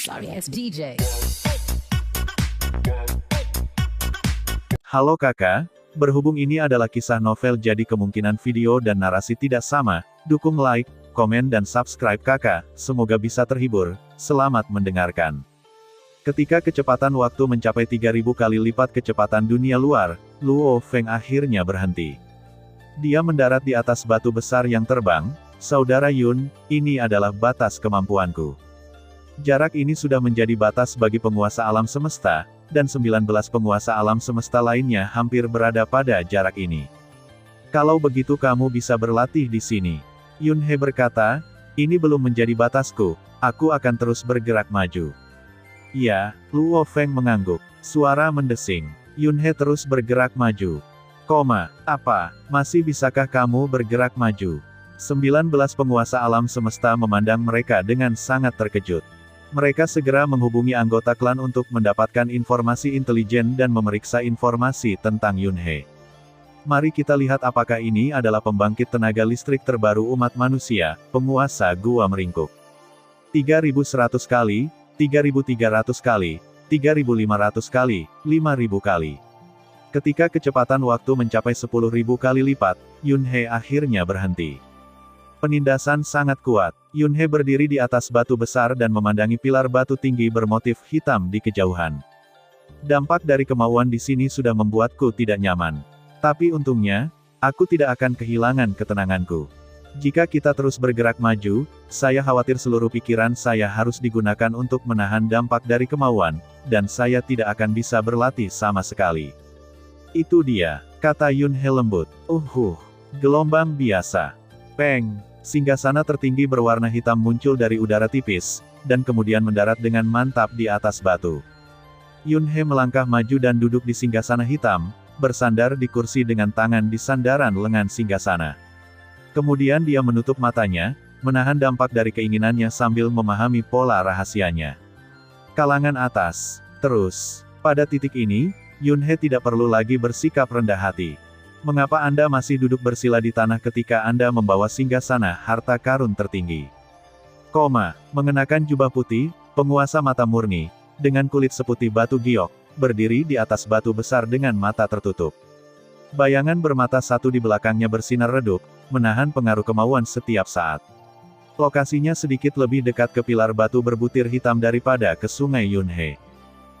Sorry ass DJ. Halo kakak, berhubung ini adalah kisah novel jadi kemungkinan video dan narasi tidak sama, dukung like, komen dan subscribe kakak, semoga bisa terhibur, selamat mendengarkan. Ketika kecepatan waktu mencapai 3000 kali lipat kecepatan dunia luar, Luo Feng akhirnya berhenti. Dia mendarat di atas batu besar yang terbang. Saudara Yun, ini adalah batas kemampuanku. Jarak ini sudah menjadi batas bagi penguasa alam semesta, dan 19 penguasa alam semesta lainnya hampir berada pada jarak ini. Kalau begitu kamu bisa berlatih di sini. Yun He berkata, ini belum menjadi batasku, aku akan terus bergerak maju. Ya, Luo Feng mengangguk. Suara mendesing. Yun He terus bergerak maju. Apa, masih bisakah kamu bergerak maju? 19 penguasa alam semesta memandang mereka dengan sangat terkejut. Mereka segera menghubungi anggota klan untuk mendapatkan informasi intelijen dan memeriksa informasi tentang Yun He. Mari kita lihat apakah ini adalah pembangkit tenaga listrik terbaru umat manusia, penguasa Gua Meringkuk. 3100 kali, 3300 kali, 3500 kali, 5000 kali. Ketika kecepatan waktu mencapai 10.000 kali lipat, Yun He akhirnya berhenti. Penindasan sangat kuat. Yun He berdiri di atas batu besar dan memandangi pilar batu tinggi bermotif hitam di kejauhan. Dampak dari kemauan di sini sudah membuatku tidak nyaman. Tapi untungnya, aku tidak akan kehilangan ketenanganku. Jika kita terus bergerak maju, saya khawatir seluruh pikiran saya harus digunakan untuk menahan dampak dari kemauan, dan saya tidak akan bisa berlatih sama sekali. Itu dia, kata Yun He lembut. Gelombang biasa. Peng, singgasana tertinggi berwarna hitam muncul dari udara tipis, dan kemudian mendarat dengan mantap di atas batu. Yun He melangkah maju dan duduk di singgasana hitam, bersandar di kursi dengan tangan di sandaran lengan singgasana. Kemudian dia menutup matanya, menahan dampak dari keinginannya sambil memahami pola rahasianya. Kalangan atas. Terus, pada titik ini, Yun He tidak perlu lagi bersikap rendah hati. Mengapa Anda masih duduk bersila di tanah ketika Anda membawa singgasana harta karun tertinggi? Mengenakan jubah putih, penguasa mata murni, dengan kulit seputih batu giok, berdiri di atas batu besar dengan mata tertutup. Bayangan bermata satu di belakangnya bersinar redup, menahan pengaruh kemauan setiap saat. Lokasinya sedikit lebih dekat ke pilar batu berbutir hitam daripada ke sungai Yun He.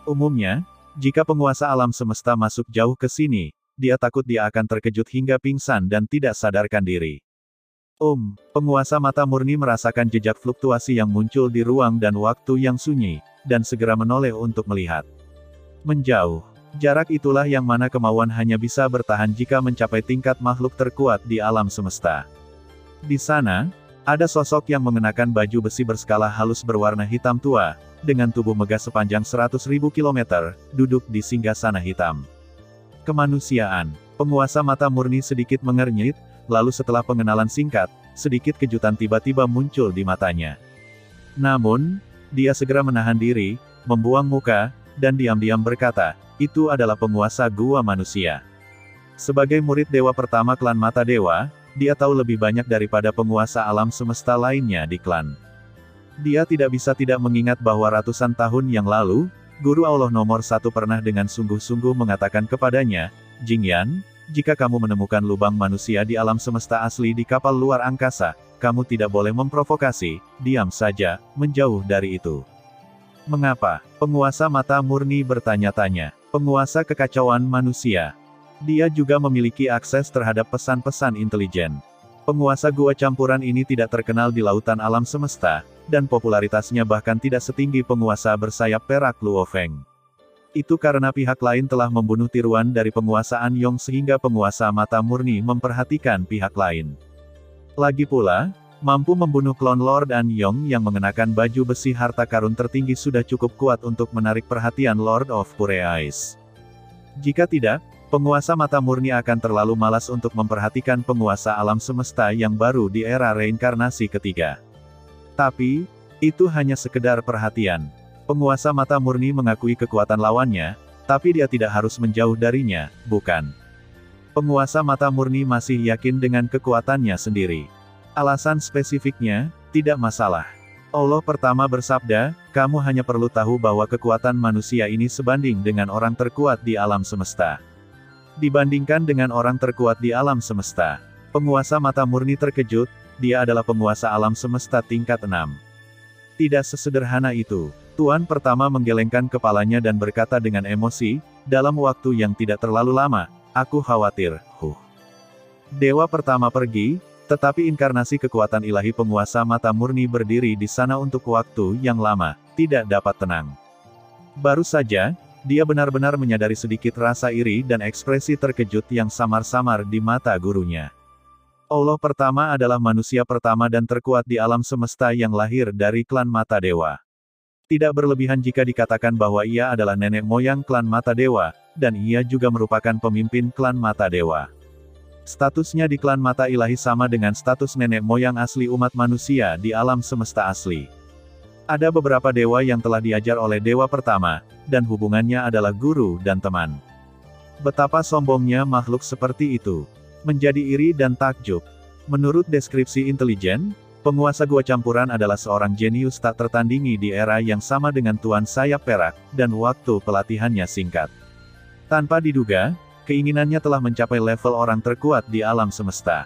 Umumnya, jika penguasa alam semesta masuk jauh ke sini, dia takut dia akan terkejut hingga pingsan dan tidak sadarkan diri. Penguasa mata murni merasakan jejak fluktuasi yang muncul di ruang dan waktu yang sunyi, dan segera menoleh untuk melihat. Menjauh. Jarak itulah yang mana kemauan hanya bisa bertahan jika mencapai tingkat makhluk terkuat di alam semesta. Di sana, ada sosok yang mengenakan baju besi berskala halus berwarna hitam tua, dengan tubuh megah sepanjang 100.000 kilometer, duduk di singgasana hitam. Kemanusiaan. Penguasa mata murni sedikit mengernyit, lalu setelah pengenalan singkat, sedikit kejutan tiba-tiba muncul di matanya. Namun, dia segera menahan diri, membuang muka, dan diam-diam berkata, itu adalah penguasa gua manusia. Sebagai murid dewa pertama klan mata dewa, dia tahu lebih banyak daripada penguasa alam semesta lainnya di klan. Dia tidak bisa tidak mengingat bahwa ratusan tahun yang lalu, Guru Allah nomor 1 pernah dengan sungguh-sungguh mengatakan kepadanya, Jingyan, jika kamu menemukan lubang manusia di alam semesta asli di kapal luar angkasa, kamu tidak boleh memprovokasi, diam saja, menjauh dari itu. Mengapa? Penguasa mata murni bertanya-tanya. Penguasa kekacauan manusia. Dia juga memiliki akses terhadap pesan-pesan intelijen. Penguasa gua campuran ini tidak terkenal di lautan alam semesta, dan popularitasnya bahkan tidak setinggi penguasa bersayap perak Luo Feng. Itu karena pihak lain telah membunuh tiruan dari penguasa An Yong sehingga penguasa mata murni memperhatikan pihak lain. Lagi pula, mampu membunuh klon Lord An Yong yang mengenakan baju besi harta karun tertinggi sudah cukup kuat untuk menarik perhatian Lord of Pure Eyes. Jika tidak, penguasa mata murni akan terlalu malas untuk memperhatikan penguasa alam semesta yang baru di era reinkarnasi ketiga. Tapi, itu hanya sekedar perhatian. Penguasa mata murni mengakui kekuatan lawannya, tapi dia tidak harus menjauh darinya, bukan? Penguasa mata murni masih yakin dengan kekuatannya sendiri. Alasan spesifiknya, tidak masalah. Allah pertama bersabda, kamu hanya perlu tahu bahwa kekuatan manusia ini sebanding dengan orang terkuat di alam semesta. Dibandingkan dengan orang terkuat di alam semesta, penguasa mata murni terkejut, dia adalah penguasa alam semesta tingkat 6. Tidak sesederhana itu. Tuan pertama menggelengkan kepalanya dan berkata dengan emosi, dalam waktu yang tidak terlalu lama, aku khawatir, Dewa pertama pergi, tetapi inkarnasi kekuatan ilahi penguasa mata murni berdiri di sana untuk waktu yang lama, tidak dapat tenang. Baru saja, dia benar-benar menyadari sedikit rasa iri dan ekspresi terkejut yang samar-samar di mata gurunya. Allah pertama adalah manusia pertama dan terkuat di alam semesta yang lahir dari klan mata dewa. Tidak berlebihan jika dikatakan bahwa ia adalah nenek moyang klan mata dewa, dan ia juga merupakan pemimpin klan mata dewa. Statusnya di klan mata ilahi sama dengan status nenek moyang asli umat manusia di alam semesta asli. Ada beberapa dewa yang telah diajar oleh dewa pertama, dan hubungannya adalah guru dan teman. Betapa sombongnya makhluk seperti itu. Menjadi iri dan takjub. Menurut deskripsi intelijen, penguasa gua campuran adalah seorang jenius tak tertandingi di era yang sama dengan Tuan Sayap Perak, dan waktu pelatihannya singkat. Tanpa diduga, keinginannya telah mencapai level orang terkuat di alam semesta.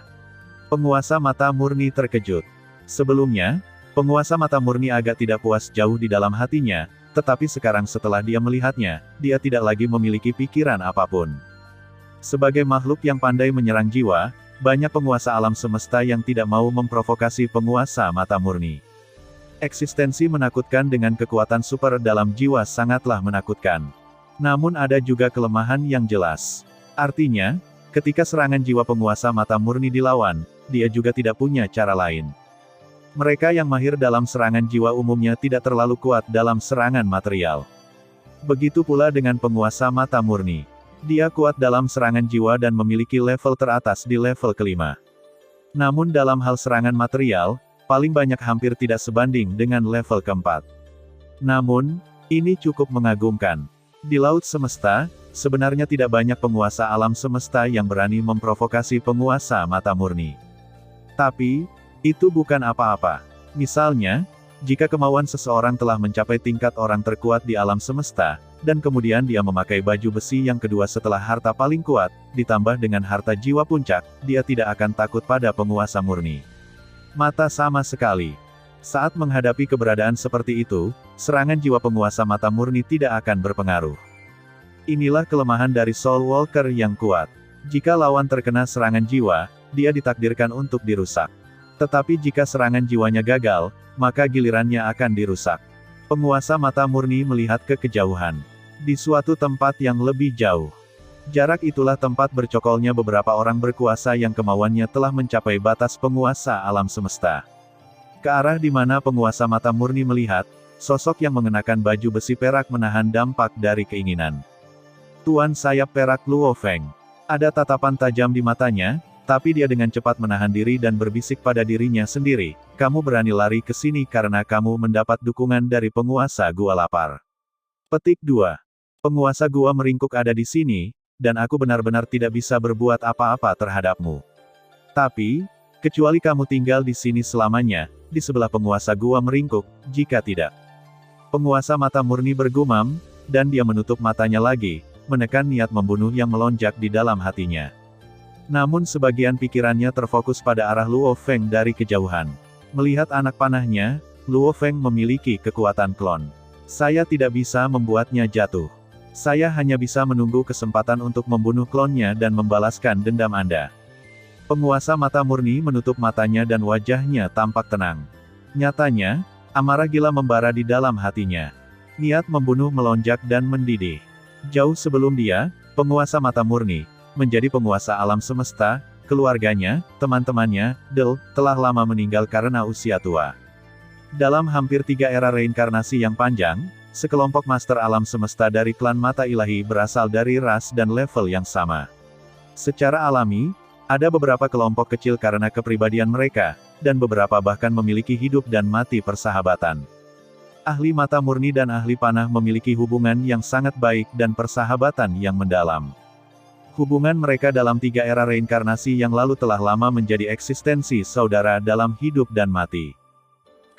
Penguasa mata murni terkejut. Sebelumnya, penguasa mata murni agak tidak puas jauh di dalam hatinya, tetapi sekarang setelah dia melihatnya, dia tidak lagi memiliki pikiran apapun. Sebagai makhluk yang pandai menyerang jiwa, banyak penguasa alam semesta yang tidak mau memprovokasi penguasa mata murni. Eksistensi menakutkan dengan kekuatan super dalam jiwa sangatlah menakutkan. Namun ada juga kelemahan yang jelas. Artinya, ketika serangan jiwa penguasa mata murni dilawan, dia juga tidak punya cara lain. Mereka yang mahir dalam serangan jiwa umumnya tidak terlalu kuat dalam serangan material. Begitu pula dengan penguasa mata murni. Dia kuat dalam serangan jiwa dan memiliki level teratas di level kelima. Namun dalam hal serangan material, paling banyak hampir tidak sebanding dengan level keempat. Namun, ini cukup mengagumkan. Di laut semesta, sebenarnya tidak banyak penguasa alam semesta yang berani memprovokasi penguasa mata murni. Tapi, itu bukan apa-apa. Misalnya, jika kemauan seseorang telah mencapai tingkat orang terkuat di alam semesta, dan kemudian dia memakai baju besi yang kedua setelah harta paling kuat, ditambah dengan harta jiwa puncak, dia tidak akan takut pada penguasa murni. Mata sama sekali. Saat menghadapi keberadaan seperti itu, serangan jiwa penguasa mata murni tidak akan berpengaruh. Inilah kelemahan dari Soul Walker yang kuat. Jika lawan terkena serangan jiwa, dia ditakdirkan untuk dirusak. Tetapi jika serangan jiwanya gagal, maka gilirannya akan dirusak. Penguasa mata murni melihat ke kejauhan. Di suatu tempat yang lebih jauh. Jarak itulah tempat bercokolnya beberapa orang berkuasa yang kemauannya telah mencapai batas penguasa alam semesta. Ke arah di mana penguasa mata murni melihat, sosok yang mengenakan baju besi perak menahan dampak dari keinginan. Tuan Sayap Perak Luo Feng. Ada tatapan tajam di matanya, tapi dia dengan cepat menahan diri dan berbisik pada dirinya sendiri, kamu berani lari ke sini karena kamu mendapat dukungan dari penguasa gua lapar. Petik 2. Penguasa gua meringkuk ada di sini, dan aku benar-benar tidak bisa berbuat apa-apa terhadapmu. Tapi, kecuali kamu tinggal di sini selamanya, di sebelah penguasa gua meringkuk, jika tidak. Penguasa mata murni bergumam, dan dia menutup matanya lagi, menekan niat membunuh yang melonjak di dalam hatinya. Namun sebagian pikirannya terfokus pada arah Luo Feng dari kejauhan. Melihat anak panahnya, Luo Feng memiliki kekuatan klon. Saya tidak bisa membuatnya jatuh. Saya hanya bisa menunggu kesempatan untuk membunuh klonnya dan membalaskan dendam Anda. Penguasa mata murni menutup matanya dan wajahnya tampak tenang. Nyatanya, amarah gila membara di dalam hatinya. Niat membunuh melonjak dan mendidih. Jauh sebelum dia, penguasa mata murni, menjadi penguasa alam semesta, keluarganya, teman-temannya, telah lama meninggal karena usia tua. Dalam hampir 3 era reinkarnasi yang panjang, sekelompok master alam semesta dari klan mata ilahi berasal dari ras dan level yang sama. Secara alami, ada beberapa kelompok kecil karena kepribadian mereka, dan beberapa bahkan memiliki hidup dan mati persahabatan. Ahli mata murni dan ahli panah memiliki hubungan yang sangat baik dan persahabatan yang mendalam. Hubungan mereka dalam 3 era reinkarnasi yang lalu telah lama menjadi eksistensi saudara dalam hidup dan mati.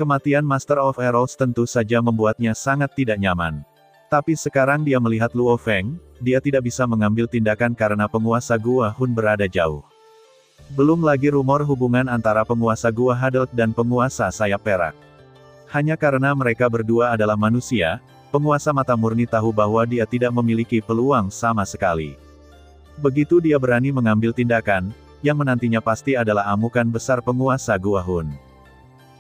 Kematian Master of Arrows tentu saja membuatnya sangat tidak nyaman. Tapi sekarang dia melihat Luo Feng, dia tidak bisa mengambil tindakan karena penguasa Gua Hun berada jauh. Belum lagi rumor hubungan antara penguasa Gua Hadelt dan penguasa sayap perak. Hanya karena mereka berdua adalah manusia, penguasa mata murni tahu bahwa dia tidak memiliki peluang sama sekali. Begitu dia berani mengambil tindakan, yang menantinya pasti adalah amukan besar penguasa Gua Hun.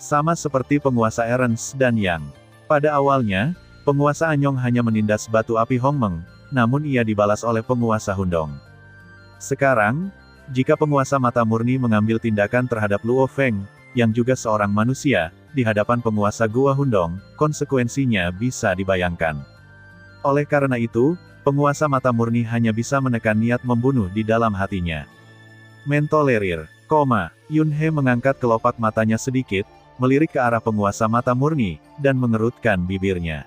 Sama seperti penguasa Erens dan Yang. Pada awalnya, penguasa Anyong hanya menindas batu api Hongmeng, namun ia dibalas oleh penguasa Hundong. Sekarang, jika penguasa mata murni mengambil tindakan terhadap Luo Feng, yang juga seorang manusia, di hadapan penguasa Gua Hundong, konsekuensinya bisa dibayangkan. Oleh karena itu, penguasa mata murni hanya bisa menekan niat membunuh di dalam hatinya. Mentolerir, Yun He mengangkat kelopak matanya sedikit, melirik ke arah penguasa mata murni, dan mengerutkan bibirnya.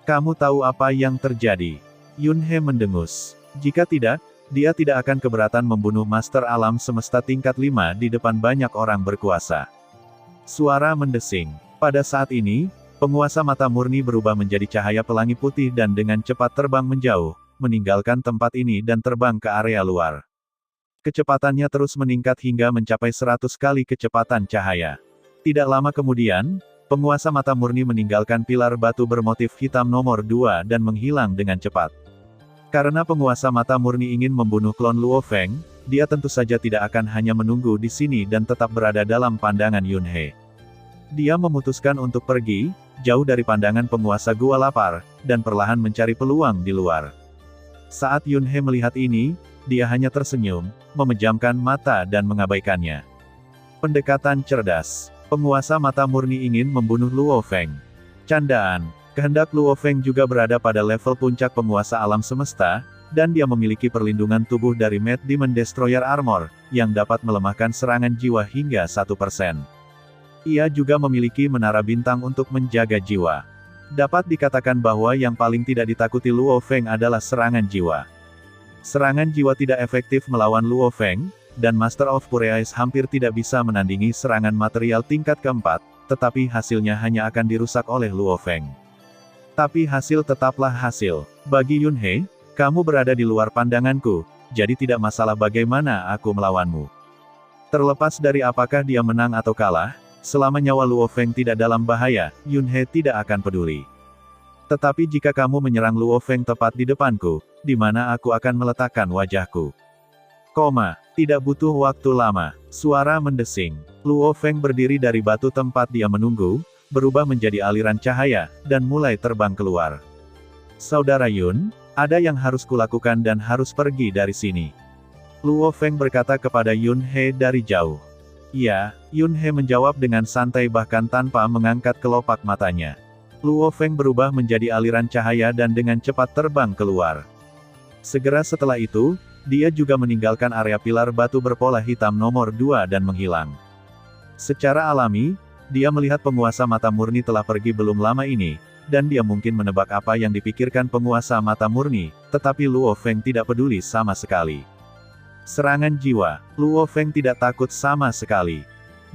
Kamu tahu apa yang terjadi? Yun He mendengus. Jika tidak, dia tidak akan keberatan membunuh Master Alam Semesta tingkat 5 di depan banyak orang berkuasa. Suara mendesing. Pada saat ini, penguasa mata murni berubah menjadi cahaya pelangi putih dan dengan cepat terbang menjauh, meninggalkan tempat ini dan terbang ke area luar. Kecepatannya terus meningkat hingga mencapai 100 kali kecepatan cahaya. Tidak lama kemudian, penguasa mata murni meninggalkan pilar batu bermotif hitam nomor 2 dan menghilang dengan cepat. Karena penguasa mata murni ingin membunuh klon Luo Feng, dia tentu saja tidak akan hanya menunggu di sini dan tetap berada dalam pandangan Yun He. Dia memutuskan untuk pergi, jauh dari pandangan penguasa Gua Lapar, dan perlahan mencari peluang di luar. Saat Yun He melihat ini, dia hanya tersenyum, memejamkan mata dan mengabaikannya. Pendekatan cerdas. Penguasa mata murni ingin membunuh Luo Feng. Candaan. Kehendak Luo Feng juga berada pada level puncak penguasa alam semesta, dan dia memiliki perlindungan tubuh dari Mad Demon Destroyer Armor, yang dapat melemahkan serangan jiwa hingga 1%. Ia juga memiliki menara bintang untuk menjaga jiwa. Dapat dikatakan bahwa yang paling tidak ditakuti Luo Feng adalah serangan jiwa. Serangan jiwa tidak efektif melawan Luo Feng, dan Master of Pureais hampir tidak bisa menandingi serangan material tingkat keempat, tetapi hasilnya hanya akan dirusak oleh Luo Feng. Tapi hasil tetaplah hasil. Bagi Yun He, kamu berada di luar pandanganku, jadi tidak masalah bagaimana aku melawanmu. Terlepas dari apakah dia menang atau kalah, selama nyawa Luo Feng tidak dalam bahaya, Yun He tidak akan peduli. Tetapi jika kamu menyerang Luo Feng tepat di depanku, di mana aku akan meletakkan wajahku? Tidak butuh waktu lama. Suara mendesing. Luo Feng berdiri dari batu tempat dia menunggu, berubah menjadi aliran cahaya, dan mulai terbang keluar. Saudara Yun, ada yang harus kulakukan dan harus pergi dari sini. Luo Feng berkata kepada Yun He dari jauh. Ya, Yun He menjawab dengan santai bahkan tanpa mengangkat kelopak matanya. Luo Feng berubah menjadi aliran cahaya dan dengan cepat terbang keluar. Segera setelah itu, dia juga meninggalkan area pilar batu berpola hitam nomor 2 dan menghilang. Secara alami, dia melihat penguasa mata murni telah pergi belum lama ini, dan dia mungkin menebak apa yang dipikirkan penguasa mata murni, tetapi Luo Feng tidak peduli sama sekali. Serangan jiwa. Luo Feng tidak takut sama sekali.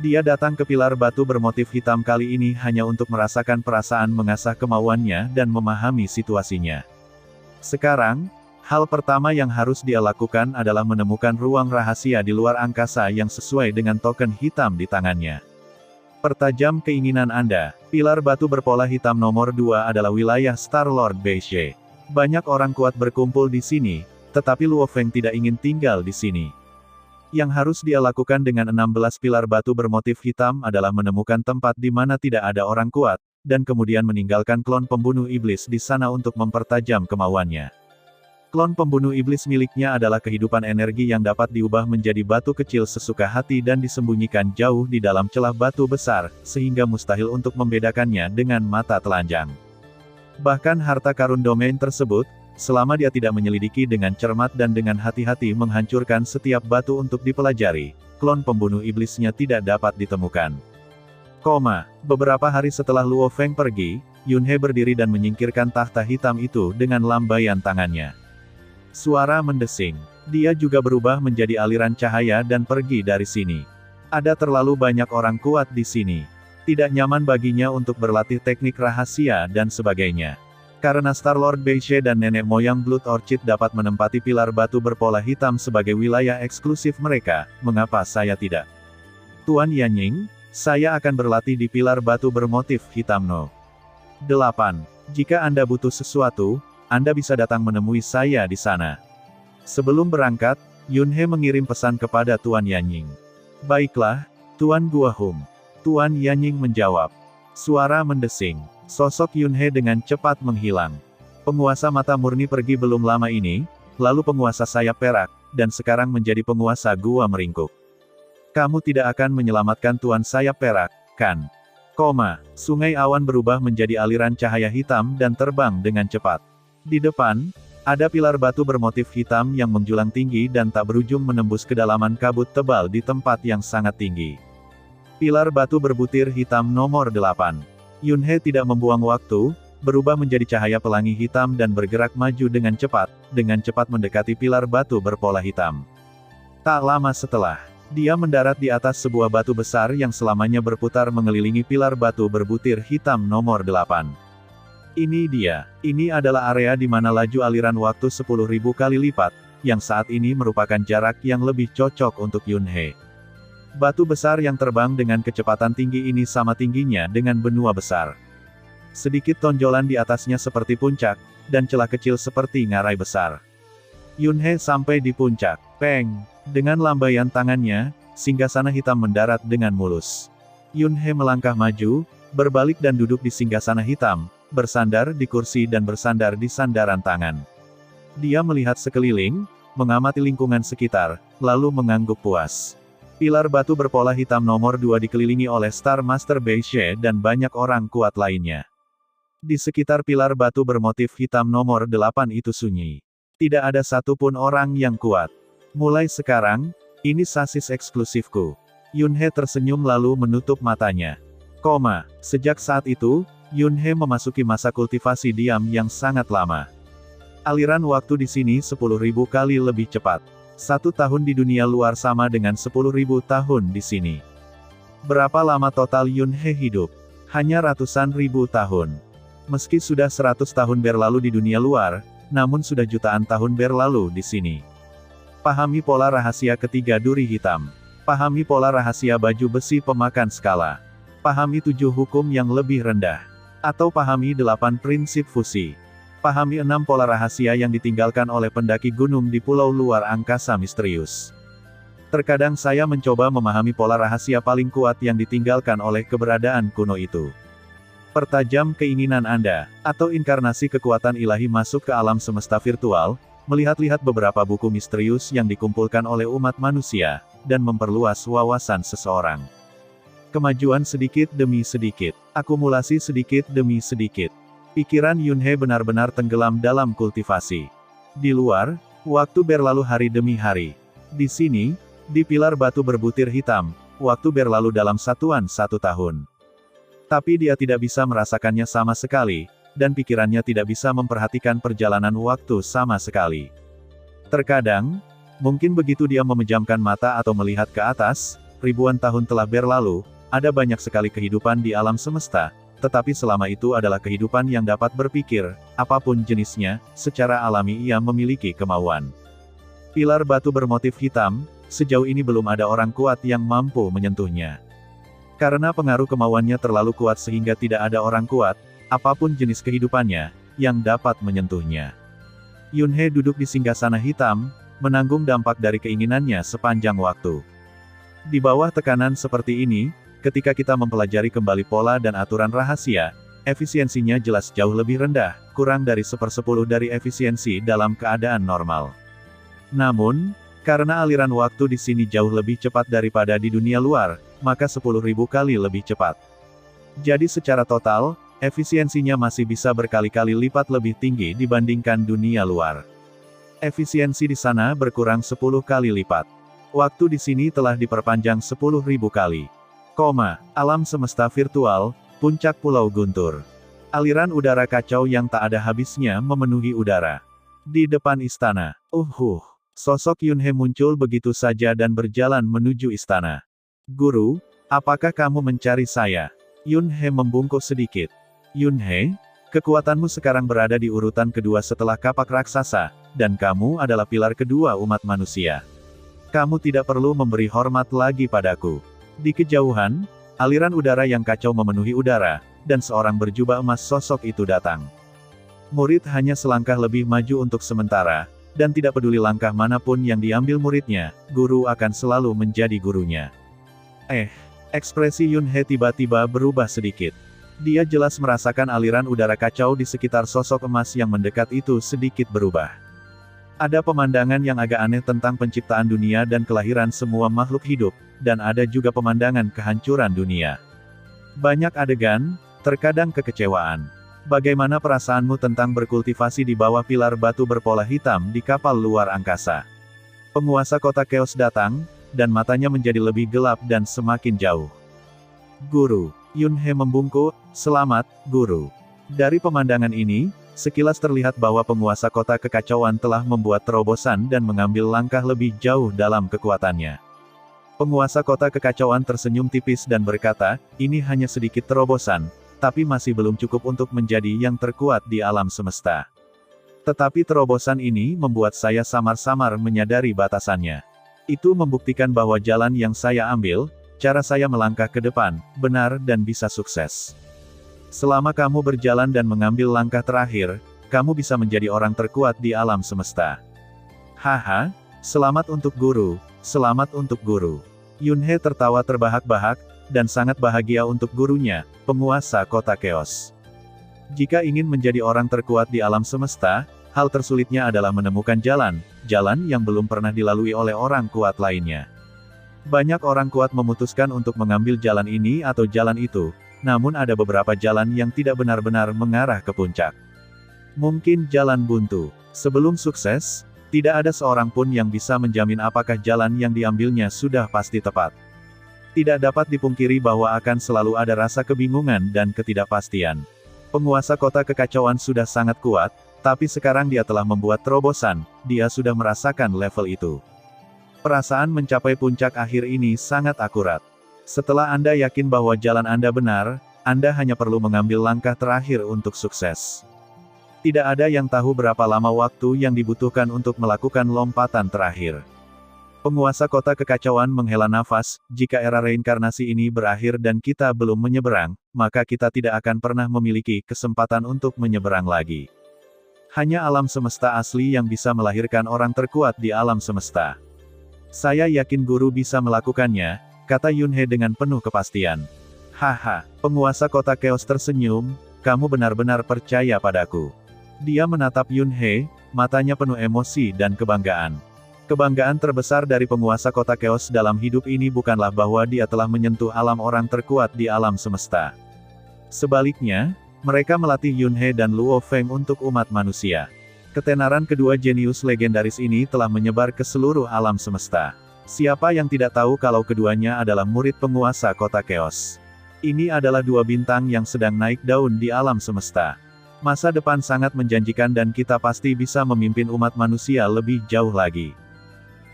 Dia datang ke pilar batu bermotif hitam kali ini hanya untuk merasakan perasaan mengasah kemauannya dan memahami situasinya. Sekarang, hal pertama yang harus dia lakukan adalah menemukan ruang rahasia di luar angkasa yang sesuai dengan token hitam di tangannya. Pertajam keinginan Anda. Pilar batu berpola hitam nomor 2 adalah wilayah Star Lord Beige. Banyak orang kuat berkumpul di sini, tetapi Luo Feng tidak ingin tinggal di sini. Yang harus dia lakukan dengan 16 pilar batu bermotif hitam adalah menemukan tempat di mana tidak ada orang kuat, dan kemudian meninggalkan klon pembunuh iblis di sana untuk mempertajam kemauannya. Klon pembunuh iblis miliknya adalah kehidupan energi yang dapat diubah menjadi batu kecil sesuka hati dan disembunyikan jauh di dalam celah batu besar, sehingga mustahil untuk membedakannya dengan mata telanjang. Bahkan harta karun domain tersebut, selama dia tidak menyelidiki dengan cermat dan dengan hati-hati menghancurkan setiap batu untuk dipelajari, klon pembunuh iblisnya tidak dapat ditemukan. Beberapa hari setelah Luo Feng pergi, Yun He berdiri dan menyingkirkan tahta hitam itu dengan lambaian tangannya. Suara mendesing. Dia juga berubah menjadi aliran cahaya dan pergi dari sini. Ada terlalu banyak orang kuat di sini. Tidak nyaman baginya untuk berlatih teknik rahasia dan sebagainya. Karena Star-Lord Beige dan nenek moyang Blood Orchid dapat menempati pilar batu berpola hitam sebagai wilayah eksklusif mereka, mengapa saya tidak? Tuan Yanying, saya akan berlatih di pilar batu bermotif hitam No. 8. Jika Anda butuh sesuatu, Anda bisa datang menemui saya di sana. Sebelum berangkat, Yunhe mengirim pesan kepada Tuan Yanying. Baiklah, Tuan Guahum. Tuan Yanying menjawab. Suara mendesing. Sosok Yunhe dengan cepat menghilang. Penguasa mata murni pergi belum lama ini, lalu penguasa sayap perak, dan sekarang menjadi penguasa gua meringkuk. Kamu tidak akan menyelamatkan Tuan sayap perak, kan? Sungai awan berubah menjadi aliran cahaya hitam dan terbang dengan cepat. Di depan, ada pilar batu bermotif hitam yang menjulang tinggi dan tak berujung menembus kedalaman kabut tebal di tempat yang sangat tinggi. Pilar batu berbutir hitam nomor 8. Yunhe tidak membuang waktu, berubah menjadi cahaya pelangi hitam dan bergerak maju dengan cepat mendekati pilar batu berpola hitam. Tak lama setelah, dia mendarat di atas sebuah batu besar yang selamanya berputar mengelilingi pilar batu berbutir hitam nomor 8. Ini adalah area di mana laju aliran waktu 10.000 kali lipat, yang saat ini merupakan jarak yang lebih cocok untuk Yunhe. Batu besar yang terbang dengan kecepatan tinggi ini sama tingginya dengan benua besar. Sedikit tonjolan di atasnya seperti puncak, dan celah kecil seperti ngarai besar. Yunhe sampai di puncak. Peng! Dengan lambaian tangannya, singgasana hitam mendarat dengan mulus. Yunhe melangkah maju, berbalik dan duduk di singgasana hitam, bersandar di kursi dan bersandar di sandaran tangan. Dia melihat sekeliling, mengamati lingkungan sekitar, lalu mengangguk puas. Pilar batu berpola hitam nomor 2 dikelilingi oleh Star Master Beige dan banyak orang kuat lainnya. Di sekitar pilar batu bermotif hitam nomor 8 itu sunyi. Tidak ada satupun orang yang kuat. Mulai sekarang, ini sasis eksklusifku. Yunhe tersenyum lalu menutup matanya. Sejak saat itu, Yunhe memasuki masa kultivasi diam yang sangat lama. Aliran waktu di sini 10.000 kali lebih cepat. 1 tahun di dunia luar sama dengan 10.000 tahun di sini. Berapa lama total Yunhe hidup? Hanya ratusan ribu tahun. Meski sudah 100 tahun berlalu di dunia luar, namun sudah jutaan tahun berlalu di sini. Pahami pola rahasia ketiga duri hitam. Pahami pola rahasia baju besi pemakan skala. Pahami 7 hukum yang lebih rendah. Atau pahami 8 prinsip fusi. Pahami 6 pola rahasia yang ditinggalkan oleh pendaki gunung di pulau luar angkasa misterius. Terkadang saya mencoba memahami pola rahasia paling kuat yang ditinggalkan oleh keberadaan kuno itu. Pertajam keinginan Anda, atau inkarnasi kekuatan ilahi masuk ke alam semesta virtual, melihat-lihat beberapa buku misterius yang dikumpulkan oleh umat manusia, dan memperluas wawasan seseorang. Kemajuan sedikit demi sedikit, akumulasi sedikit demi sedikit. Pikiran Yunhe benar-benar tenggelam dalam kultivasi. Di luar, waktu berlalu hari demi hari. Di sini, di pilar batu berbutir hitam, waktu berlalu dalam satuan 1 tahun. Tapi dia tidak bisa merasakannya sama sekali, dan pikirannya tidak bisa memperhatikan perjalanan waktu sama sekali. Terkadang, mungkin begitu dia memejamkan mata atau melihat ke atas, ribuan tahun telah berlalu, ada banyak sekali kehidupan di alam semesta, tetapi selama itu adalah kehidupan yang dapat berpikir, apapun jenisnya, secara alami ia memiliki kemauan. Pilar batu bermotif hitam, sejauh ini belum ada orang kuat yang mampu menyentuhnya. Karena pengaruh kemauannya terlalu kuat sehingga tidak ada orang kuat, apapun jenis kehidupannya, yang dapat menyentuhnya. Yunhe duduk di singgasana hitam, menanggung dampak dari keinginannya sepanjang waktu. Di bawah tekanan seperti ini, ketika kita mempelajari kembali pola dan aturan rahasia, efisiensinya jelas jauh lebih rendah, kurang dari 1/10 dari efisiensi dalam keadaan normal. Namun, karena aliran waktu di sini jauh lebih cepat daripada di dunia luar, maka 10.000 kali lebih cepat. Jadi secara total, efisiensinya masih bisa berkali-kali lipat lebih tinggi dibandingkan dunia luar. Efisiensi di sana berkurang 10 kali lipat. Waktu di sini telah diperpanjang 10.000 kali. Alam semesta virtual, puncak Pulau Guntur. Aliran udara kacau yang tak ada habisnya memenuhi udara. Di depan istana, sosok Yunhe muncul begitu saja dan berjalan menuju istana. Guru, apakah kamu mencari saya? Yun He membungkuk sedikit. Yun He, kekuatanmu sekarang berada di urutan kedua setelah kapak raksasa, dan kamu adalah pilar kedua umat manusia. Kamu tidak perlu memberi hormat lagi padaku. Di kejauhan, aliran udara yang kacau memenuhi udara, dan seorang berjubah emas sosok itu datang. Murid hanya selangkah lebih maju untuk sementara, dan tidak peduli langkah manapun yang diambil muridnya, guru akan selalu menjadi gurunya. Ekspresi Yun He tiba-tiba berubah sedikit. Dia jelas merasakan aliran udara kacau di sekitar sosok emas yang mendekat itu sedikit berubah. Ada pemandangan yang agak aneh tentang penciptaan dunia dan kelahiran semua makhluk hidup, dan ada juga pemandangan kehancuran dunia. Banyak adegan, terkadang kekecewaan. Bagaimana perasaanmu tentang berkultivasi di bawah pilar batu berpola hitam di kapal luar angkasa? Penguasa kota Chaos datang, dan matanya menjadi lebih gelap dan semakin jauh. Guru, Yun He membungkuk, "Selamat, Guru." Dari pemandangan ini, sekilas terlihat bahwa penguasa kota kekacauan telah membuat terobosan dan mengambil langkah lebih jauh dalam kekuatannya. Penguasa kota kekacauan tersenyum tipis dan berkata, "Ini hanya sedikit terobosan, tapi masih belum cukup untuk menjadi yang terkuat di alam semesta. Tetapi terobosan ini membuat saya samar-samar menyadari batasannya. Itu membuktikan bahwa jalan yang saya ambil, cara saya melangkah ke depan, benar dan bisa sukses. Selama kamu berjalan dan mengambil langkah terakhir, kamu bisa menjadi orang terkuat di alam semesta." Haha, selamat untuk guru, selamat untuk guru. Yun He tertawa terbahak-bahak, dan sangat bahagia untuk gurunya, penguasa kota Chaos. Jika ingin menjadi orang terkuat di alam semesta, hal tersulitnya adalah menemukan jalan yang belum pernah dilalui oleh orang kuat lainnya. Banyak orang kuat memutuskan untuk mengambil jalan ini atau jalan itu, namun ada beberapa jalan yang tidak benar-benar mengarah ke puncak. Mungkin jalan buntu. Sebelum sukses, tidak ada seorang pun yang bisa menjamin apakah jalan yang diambilnya sudah pasti tepat. Tidak dapat dipungkiri bahwa akan selalu ada rasa kebingungan dan ketidakpastian. Penguasa kota kekacauan sudah sangat kuat, tapi sekarang dia telah membuat terobosan, dia sudah merasakan level itu. Perasaan mencapai puncak akhir ini sangat akurat. Setelah Anda yakin bahwa jalan Anda benar, Anda hanya perlu mengambil langkah terakhir untuk sukses. Tidak ada yang tahu berapa lama waktu yang dibutuhkan untuk melakukan lompatan terakhir. Penguasa kota kekacauan menghela nafas, jika era reinkarnasi ini berakhir dan kita belum menyeberang, maka kita tidak akan pernah memiliki kesempatan untuk menyeberang lagi. Hanya alam semesta asli yang bisa melahirkan orang terkuat di alam semesta. Saya yakin guru bisa melakukannya, kata Yun He dengan penuh kepastian. Haha, penguasa kota Chaos tersenyum, kamu benar-benar percaya padaku. Dia menatap Yun He, matanya penuh emosi dan kebanggaan. Kebanggaan terbesar dari penguasa kota Chaos dalam hidup ini bukanlah bahwa dia telah menyentuh alam orang terkuat di alam semesta. Sebaliknya, mereka melatih Yun He dan Luo Feng untuk umat manusia. Ketenaran kedua jenius legendaris ini telah menyebar ke seluruh alam semesta. Siapa yang tidak tahu kalau keduanya adalah murid penguasa kota Chaos? Ini adalah dua bintang yang sedang naik daun di alam semesta. Masa depan sangat menjanjikan dan kita pasti bisa memimpin umat manusia lebih jauh lagi.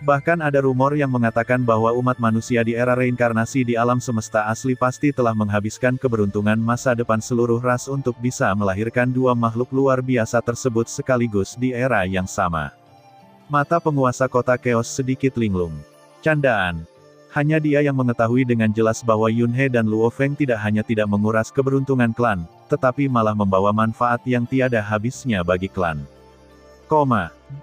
Bahkan ada rumor yang mengatakan bahwa umat manusia di era reinkarnasi di alam semesta asli pasti telah menghabiskan keberuntungan masa depan seluruh ras untuk bisa melahirkan dua makhluk luar biasa tersebut sekaligus di era yang sama. Mata penguasa kota Chaos sedikit linglung. Candaan. Hanya dia yang mengetahui dengan jelas bahwa Yun He dan Luo Feng tidak hanya tidak menguras keberuntungan klan, tetapi malah membawa manfaat yang tiada habisnya bagi klan.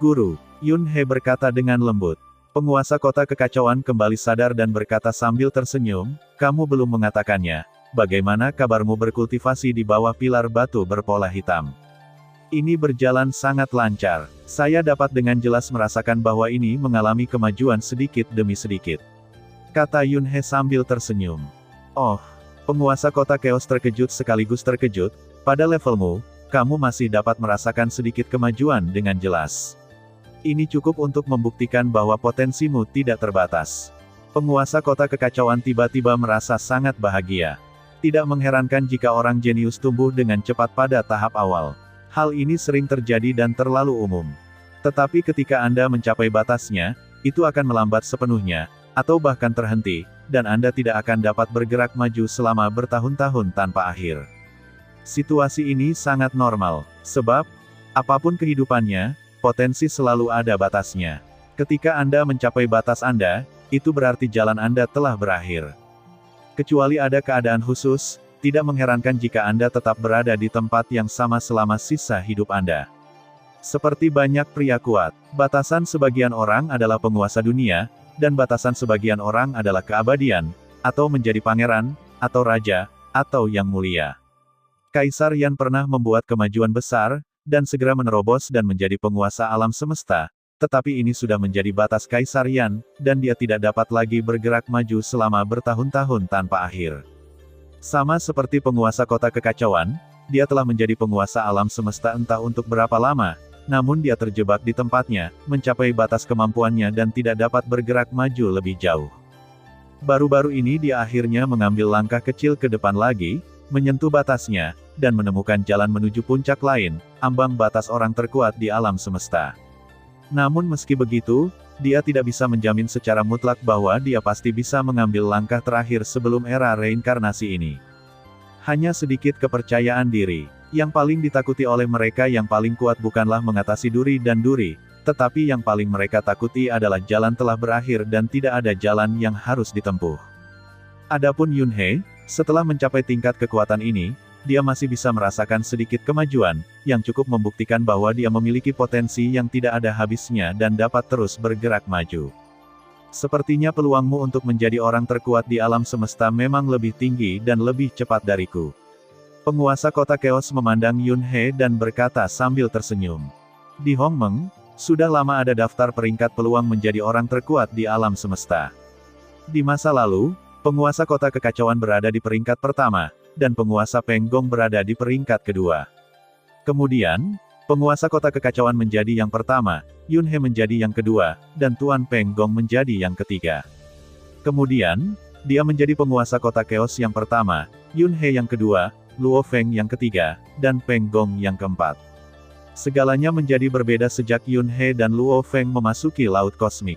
Guru, Yun He berkata dengan lembut. Penguasa kota kekacauan kembali sadar dan berkata sambil tersenyum, kamu belum mengatakannya, bagaimana kabarmu berkultivasi di bawah pilar batu berpola hitam? Ini berjalan sangat lancar, saya dapat dengan jelas merasakan bahwa ini mengalami kemajuan sedikit demi sedikit. Kata Yun He sambil tersenyum. Oh, penguasa kota Chaos terkejut sekaligus terkejut, pada levelmu, kamu masih dapat merasakan sedikit kemajuan dengan jelas. Ini cukup untuk membuktikan bahwa potensimu tidak terbatas. Penguasa kota kekacauan tiba-tiba merasa sangat bahagia. Tidak mengherankan jika orang jenius tumbuh dengan cepat pada tahap awal. Hal ini sering terjadi dan terlalu umum. Tetapi ketika Anda mencapai batasnya, itu akan melambat sepenuhnya, atau bahkan terhenti, dan Anda tidak akan dapat bergerak maju selama bertahun-tahun tanpa akhir. Situasi ini sangat normal, sebab, apapun kehidupannya, potensi selalu ada batasnya. Ketika Anda mencapai batas Anda, itu berarti jalan Anda telah berakhir. Kecuali ada keadaan khusus, tidak mengherankan jika Anda tetap berada di tempat yang sama selama sisa hidup Anda. Seperti banyak pria kuat, batasan sebagian orang adalah penguasa dunia, dan batasan sebagian orang adalah keabadian, atau menjadi pangeran, atau raja, atau yang mulia. Kaisar Yan pernah membuat kemajuan besar, dan segera menerobos dan menjadi penguasa alam semesta, tetapi ini sudah menjadi batas Kaisar Yan, dan dia tidak dapat lagi bergerak maju selama bertahun-tahun tanpa akhir. Sama seperti penguasa kota kekacauan, dia telah menjadi penguasa alam semesta entah untuk berapa lama, namun dia terjebak di tempatnya, mencapai batas kemampuannya dan tidak dapat bergerak maju lebih jauh. Baru-baru ini dia akhirnya mengambil langkah kecil ke depan lagi, menyentuh batasnya, dan menemukan jalan menuju puncak lain, ambang batas orang terkuat di alam semesta. Namun meski begitu, dia tidak bisa menjamin secara mutlak bahwa dia pasti bisa mengambil langkah terakhir sebelum era reinkarnasi ini. Hanya sedikit kepercayaan diri. Yang paling ditakuti oleh mereka yang paling kuat bukanlah mengatasi duri dan duri, tetapi yang paling mereka takuti adalah jalan telah berakhir dan tidak ada jalan yang harus ditempuh. Adapun Yun He, setelah mencapai tingkat kekuatan ini, dia masih bisa merasakan sedikit kemajuan, yang cukup membuktikan bahwa dia memiliki potensi yang tidak ada habisnya dan dapat terus bergerak maju. Sepertinya peluangmu untuk menjadi orang terkuat di alam semesta memang lebih tinggi dan lebih cepat dariku. Penguasa kota Chaos memandang Yun He dan berkata sambil tersenyum. Di Hong Meng, sudah lama ada daftar peringkat peluang menjadi orang terkuat di alam semesta. Di masa lalu, penguasa kota kekacauan berada di peringkat pertama, dan penguasa Peng Gong berada di peringkat kedua. Kemudian, penguasa kota kekacauan menjadi yang pertama, Yun He menjadi yang kedua, dan Tuan Peng Gong menjadi yang ketiga. Kemudian, dia menjadi penguasa kota Chaos yang pertama, Yun He yang kedua, Luo Feng yang ketiga, dan Peng Gong yang keempat. Segalanya menjadi berbeda sejak Yun He dan Luo Feng memasuki Laut Kosmik.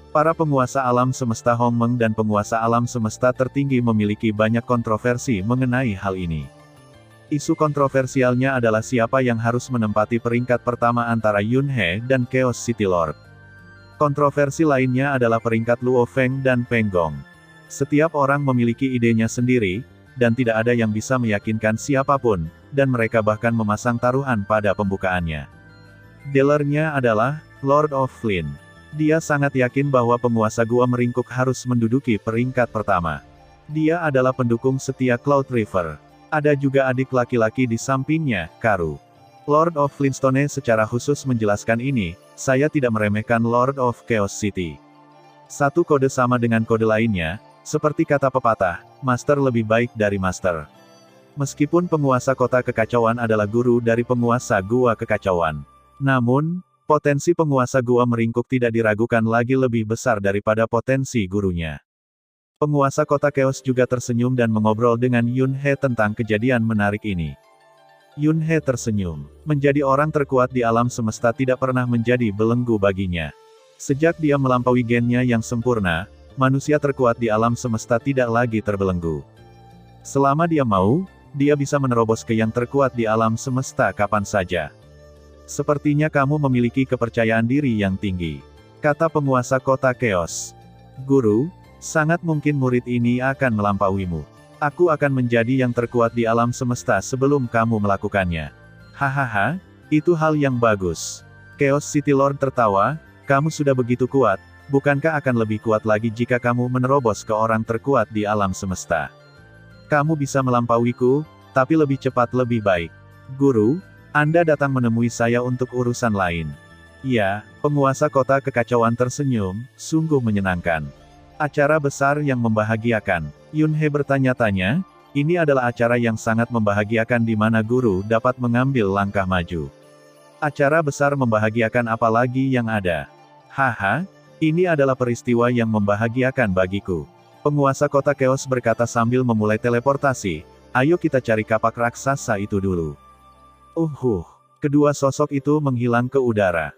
Para penguasa alam semesta Hong Meng dan penguasa alam semesta tertinggi memiliki banyak kontroversi mengenai hal ini. Isu kontroversialnya adalah siapa yang harus menempati peringkat pertama antara Yun He dan Chaos City Lord. Kontroversi lainnya adalah peringkat Luo Feng dan Peng Gong. Setiap orang memiliki idenya sendiri, dan tidak ada yang bisa meyakinkan siapapun, dan mereka bahkan memasang taruhan pada pembukaannya. Dealernya adalah Lord of Flynn. Dia sangat yakin bahwa penguasa Gua Meringkuk harus menduduki peringkat pertama. Dia adalah pendukung setia Cloud River. Ada juga adik laki-laki di sampingnya, Karu. Lord of Flintstone secara khusus menjelaskan ini, saya tidak meremehkan Lord of Chaos City. Satu kode sama dengan kode lainnya, seperti kata pepatah, master lebih baik dari master. Meskipun penguasa kota kekacauan adalah guru dari penguasa Gua Kekacauan. Namun, potensi penguasa Gua Meringkuk tidak diragukan lagi lebih besar daripada potensi gurunya. Penguasa kota Chaos juga tersenyum dan mengobrol dengan Yun He tentang kejadian menarik ini. Yun He tersenyum. Menjadi orang terkuat di alam semesta tidak pernah menjadi belenggu baginya. Sejak dia melampaui gennya yang sempurna, manusia terkuat di alam semesta tidak lagi terbelenggu. Selama dia mau, dia bisa menerobos ke yang terkuat di alam semesta kapan saja. Sepertinya kamu memiliki kepercayaan diri yang tinggi, kata penguasa kota Chaos. Guru, sangat mungkin murid ini akan melampauimu. Aku akan menjadi yang terkuat di alam semesta sebelum kamu melakukannya. Hahaha, itu hal yang bagus. Chaos City Lord tertawa, kamu sudah begitu kuat. Bukankah akan lebih kuat lagi jika kamu menerobos ke orang terkuat di alam semesta? Kamu bisa melampauiku, tapi lebih cepat lebih baik. Guru, Anda datang menemui saya untuk urusan lain. Ya, penguasa kota kekacauan tersenyum, sungguh menyenangkan. Acara besar yang membahagiakan. Yun He bertanya-tanya, ini adalah acara yang sangat membahagiakan di mana guru dapat mengambil langkah maju. Acara besar membahagiakan apa lagi yang ada? Haha. Ini adalah peristiwa yang membahagiakan bagiku. Penguasa kota Chaos berkata sambil memulai teleportasi, ayo kita cari kapak raksasa itu dulu. Kedua sosok itu menghilang ke udara.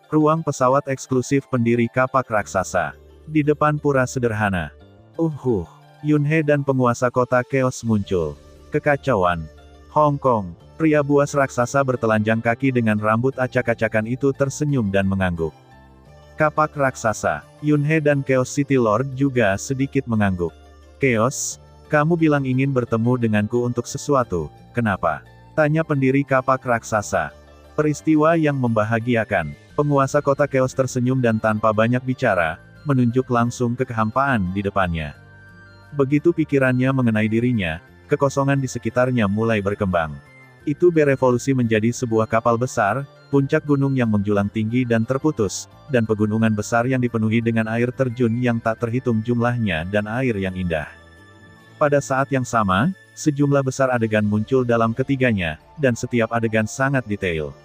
Ruang pesawat eksklusif pendiri kapak raksasa. Di depan pura sederhana. Yunhe dan penguasa kota Chaos muncul. Kekacauan. Hong Kong. Pria buas raksasa bertelanjang kaki dengan rambut acak-acakan itu tersenyum dan mengangguk. Kapak raksasa. Yunhe dan Chaos City Lord juga sedikit mengangguk. Chaos, kamu bilang ingin bertemu denganku untuk sesuatu, kenapa? Tanya pendiri kapak raksasa. Peristiwa yang membahagiakan. Penguasa kota Chaos tersenyum dan tanpa banyak bicara, menunjuk langsung ke kehampaan di depannya. Begitu pikirannya mengenai dirinya, kekosongan di sekitarnya mulai berkembang. Itu berevolusi menjadi sebuah kapal besar, puncak gunung yang menjulang tinggi dan terputus, dan pegunungan besar yang dipenuhi dengan air terjun yang tak terhitung jumlahnya dan air yang indah. Pada saat yang sama, sejumlah besar adegan muncul dalam ketiganya, dan setiap adegan sangat detail.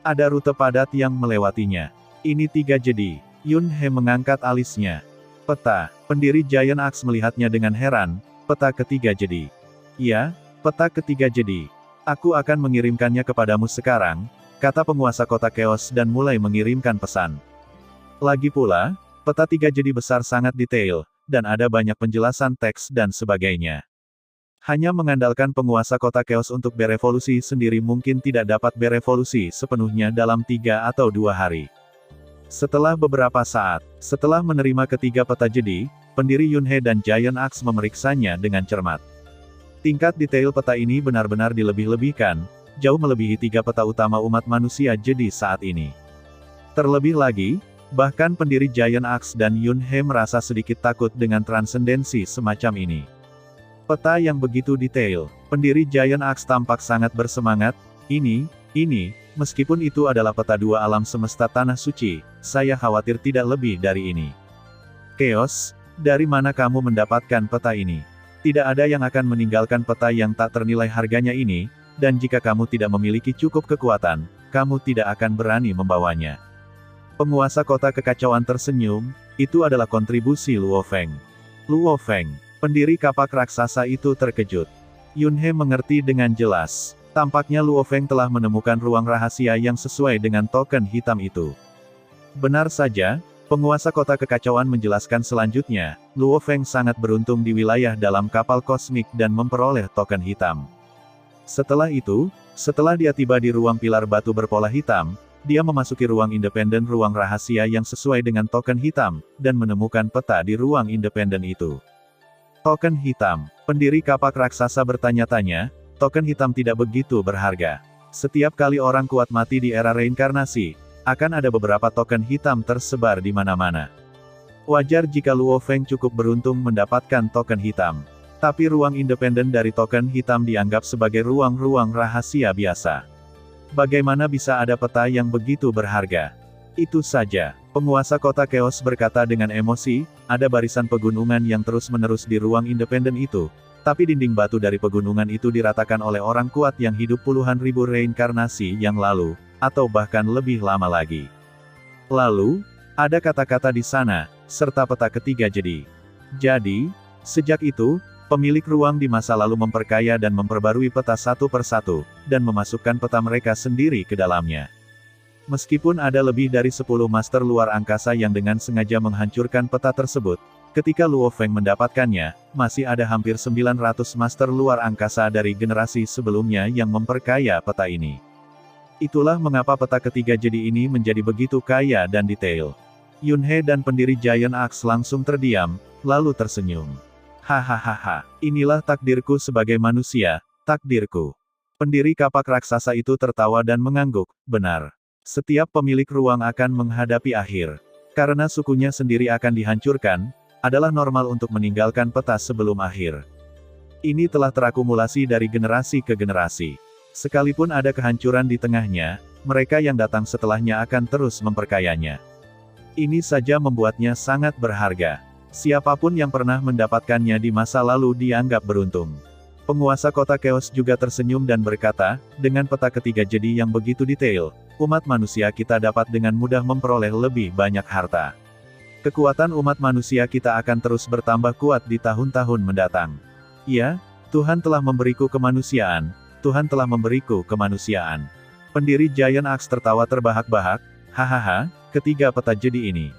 Ada rute padat yang melewatinya. Ini 3 jadi. Yunhe mengangkat alisnya. Peta. Pendiri Giant Axe melihatnya dengan heran. Peta ketiga jadi. Ya, peta ketiga jadi. Aku akan mengirimkannya kepadamu sekarang, kata penguasa kota Chaos dan mulai mengirimkan pesan. Lagi pula, peta 3 jadi besar sangat detail, dan ada banyak penjelasan teks dan sebagainya. Hanya mengandalkan penguasa kota Chaos untuk berevolusi sendiri mungkin tidak dapat berevolusi sepenuhnya dalam 3 atau 2 hari. Setelah beberapa saat, setelah menerima ketiga peta jadi, pendiri Yunhe dan Giant Axe memeriksanya dengan cermat. Tingkat detail peta ini benar-benar dilebih-lebihkan, jauh melebihi 3 peta utama umat manusia jadi saat ini. Terlebih lagi, bahkan pendiri Giant Axe dan Yunhe merasa sedikit takut dengan transendensi semacam ini. Peta yang begitu detail, pendiri Giant Axe tampak sangat bersemangat. Ini, meskipun itu adalah peta 2 alam semesta tanah suci, saya khawatir tidak lebih dari ini. Chaos, dari mana kamu mendapatkan peta ini? Tidak ada yang akan meninggalkan peta yang tak ternilai harganya ini, dan jika kamu tidak memiliki cukup kekuatan, kamu tidak akan berani membawanya. Penguasa kota kekacauan tersenyum, itu adalah kontribusi Luo Feng. Luo Feng, pendiri kapak raksasa itu terkejut. Yunhe mengerti dengan jelas. Tampaknya Luo Feng telah menemukan ruang rahasia yang sesuai dengan token hitam itu. Benar saja, penguasa kota kekacauan menjelaskan selanjutnya, Luo Feng sangat beruntung di wilayah dalam kapal kosmik dan memperoleh token hitam. Setelah itu, setelah dia tiba di ruang pilar batu berpola hitam, dia memasuki ruang independen ruang rahasia yang sesuai dengan token hitam, dan menemukan peta di ruang independen itu. Token hitam. Pendiri kapak raksasa bertanya-tanya, token hitam tidak begitu berharga. Setiap kali orang kuat mati di era reinkarnasi, akan ada beberapa token hitam tersebar di mana-mana. Wajar jika Luo Feng cukup beruntung mendapatkan token hitam. Tapi ruang independen dari token hitam dianggap sebagai ruang-ruang rahasia biasa. Bagaimana bisa ada peta yang begitu berharga? Itu saja. Penguasa kota Chaos berkata dengan emosi, ada barisan pegunungan yang terus-menerus di ruang independen itu, tapi dinding batu dari pegunungan itu diratakan oleh orang kuat yang hidup puluhan ribu reinkarnasi yang lalu, atau bahkan lebih lama lagi. Lalu, ada kata-kata di sana, serta peta ketiga jadi. Jadi, sejak itu, pemilik ruang di masa lalu memperkaya dan memperbarui peta satu persatu, dan memasukkan peta mereka sendiri ke dalamnya. Meskipun ada lebih dari 10 master luar angkasa yang dengan sengaja menghancurkan peta tersebut, ketika Luo Feng mendapatkannya, masih ada hampir 900 master luar angkasa dari generasi sebelumnya yang memperkaya peta ini. Itulah mengapa peta ketiga jadi ini menjadi begitu kaya dan detail. Yunhe dan pendiri Giant Axe langsung terdiam, lalu tersenyum. Hahaha, inilah takdirku sebagai manusia, takdirku. Pendiri kapak raksasa itu tertawa dan mengangguk, benar. Setiap pemilik ruang akan menghadapi akhir. Karena sukunya sendiri akan dihancurkan, adalah normal untuk meninggalkan peta sebelum akhir. Ini telah terakumulasi dari generasi ke generasi. Sekalipun ada kehancuran di tengahnya, mereka yang datang setelahnya akan terus memperkayanya. Ini saja membuatnya sangat berharga. Siapapun yang pernah mendapatkannya di masa lalu dianggap beruntung. Penguasa kota Chaos juga tersenyum dan berkata, dengan peta ketiga jadi yang begitu detail, umat manusia kita dapat dengan mudah memperoleh lebih banyak harta. Kekuatan umat manusia kita akan terus bertambah kuat di tahun-tahun mendatang. Ya, Tuhan telah memberiku kemanusiaan. Tuhan telah memberiku kemanusiaan. Pendiri Giant Axe tertawa terbahak-bahak, hahaha, ketiga peta jadi ini.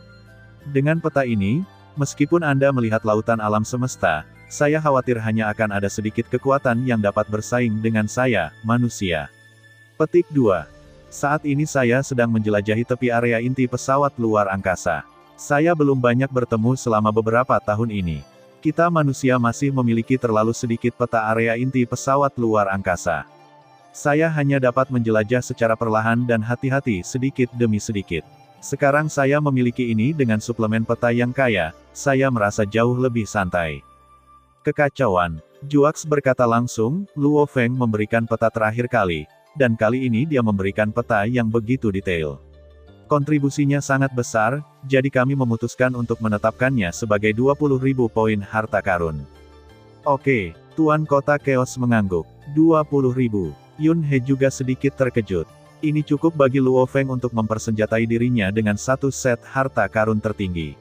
Dengan peta ini, Meskipun Anda melihat lautan alam semesta, saya khawatir hanya akan ada sedikit kekuatan yang dapat bersaing dengan saya, manusia. Petik 2. Saat ini saya sedang menjelajahi tepi area inti pesawat luar angkasa. Saya belum banyak bertemu selama beberapa tahun ini. Kita manusia masih memiliki terlalu sedikit peta area inti pesawat luar angkasa. Saya hanya dapat menjelajah secara perlahan dan hati-hati sedikit demi sedikit. Sekarang saya memiliki ini dengan suplemen peta yang kaya, saya merasa jauh lebih santai. Kekacauan. Juax berkata langsung, Luo Feng memberikan peta terakhir kali, dan kali ini dia memberikan peta yang begitu detail. Kontribusinya sangat besar, jadi kami memutuskan untuk menetapkannya sebagai 20.000 poin harta karun. Oke, Tuan Kota Chaos mengangguk. 20.000. Yun He juga sedikit terkejut. Ini cukup bagi Luo Feng untuk mempersenjatai dirinya dengan satu set harta karun tertinggi.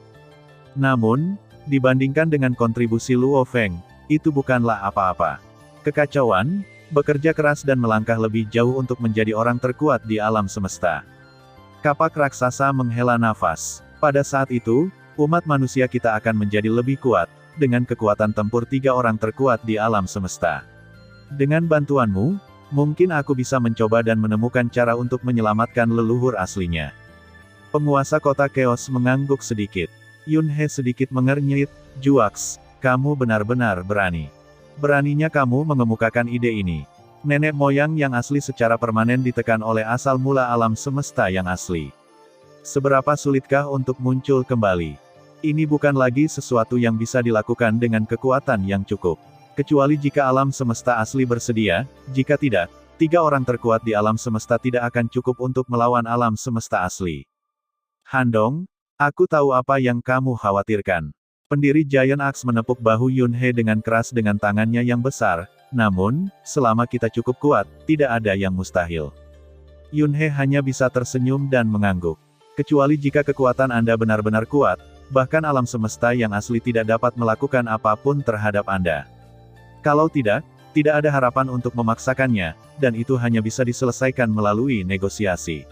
Namun, dibandingkan dengan kontribusi Luo Feng, itu bukanlah apa-apa. Kekacauan, bekerja keras dan melangkah lebih jauh untuk menjadi orang terkuat di alam semesta. Kapak raksasa menghela nafas. Pada saat itu, umat manusia kita akan menjadi lebih kuat, dengan kekuatan tempur 3 orang terkuat di alam semesta. Dengan bantuanmu, mungkin aku bisa mencoba dan menemukan cara untuk menyelamatkan leluhur aslinya. Penguasa kota Chaos mengangguk sedikit. Yun He sedikit mengernyit, Juax, kamu benar-benar berani. Beraninya kamu mengemukakan ide ini. Nenek moyang yang asli secara permanen ditekan oleh asal mula alam semesta yang asli. Seberapa sulitkah untuk muncul kembali? Ini bukan lagi sesuatu yang bisa dilakukan dengan kekuatan yang cukup. Kecuali jika alam semesta asli bersedia, jika tidak, 3 orang terkuat di alam semesta tidak akan cukup untuk melawan alam semesta asli. Handong, aku tahu apa yang kamu khawatirkan. Pendiri Giant Axe menepuk bahu Yun He dengan keras dengan tangannya yang besar, namun, selama kita cukup kuat, tidak ada yang mustahil. Yun He hanya bisa tersenyum dan mengangguk. Kecuali jika kekuatan Anda benar-benar kuat, bahkan alam semesta yang asli tidak dapat melakukan apapun terhadap Anda. Kalau tidak, tidak ada harapan untuk memaksakannya, dan itu hanya bisa diselesaikan melalui negosiasi.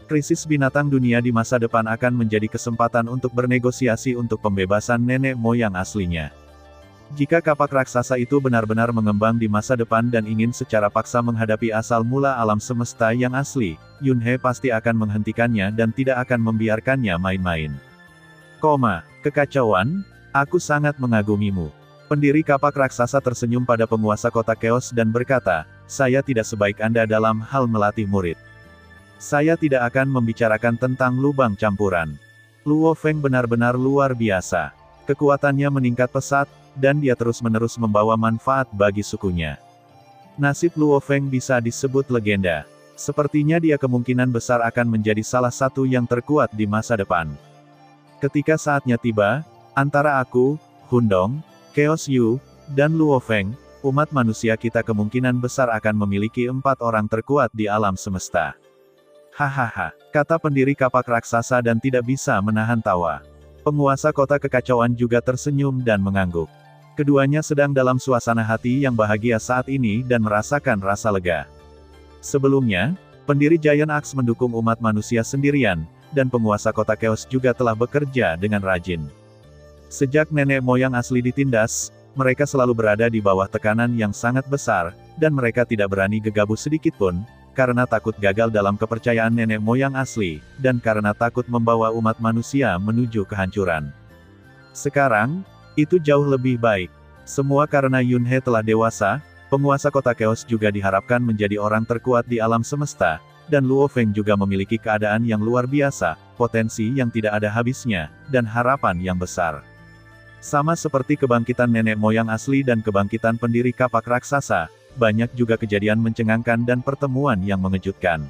Krisis binatang dunia di masa depan akan menjadi kesempatan untuk bernegosiasi untuk pembebasan nenek moyang aslinya. Jika kapak raksasa itu benar-benar mengembang di masa depan dan ingin secara paksa menghadapi asal mula alam semesta yang asli, Yun He pasti akan menghentikannya dan tidak akan membiarkannya main-main. Kekacauan, aku sangat mengagumimu. Pendiri kapak raksasa tersenyum pada penguasa kota Chaos dan berkata, saya tidak sebaik Anda dalam hal melatih murid. Saya tidak akan membicarakan tentang lubang campuran. Luo Feng benar-benar luar biasa. Kekuatannya meningkat pesat, dan dia terus-menerus membawa manfaat bagi sukunya. Nasib Luo Feng bisa disebut legenda. Sepertinya dia kemungkinan besar akan menjadi salah satu yang terkuat di masa depan. Ketika saatnya tiba, antara aku, Hundong, Chaos Yu, dan Luo Feng, umat manusia kita kemungkinan besar akan memiliki 4 orang terkuat di alam semesta. Hahaha, kata pendiri kapak raksasa dan tidak bisa menahan tawa. Penguasa kota kekacauan juga tersenyum dan mengangguk. Keduanya sedang dalam suasana hati yang bahagia saat ini dan merasakan rasa lega. Sebelumnya, pendiri Giant Axe mendukung umat manusia sendirian, dan penguasa kota Chaos juga telah bekerja dengan rajin. Sejak nenek moyang asli ditindas, mereka selalu berada di bawah tekanan yang sangat besar, dan mereka tidak berani gegabah sedikitpun, karena takut gagal dalam kepercayaan nenek moyang asli, dan karena takut membawa umat manusia menuju kehancuran. Sekarang, itu jauh lebih baik. Semua karena Yun He telah dewasa, penguasa kota Chaos juga diharapkan menjadi orang terkuat di alam semesta, dan Luo Feng juga memiliki keadaan yang luar biasa, potensi yang tidak ada habisnya, dan harapan yang besar. Sama seperti kebangkitan nenek moyang asli dan kebangkitan pendiri kapak raksasa, banyak juga kejadian mencengangkan dan pertemuan yang mengejutkan.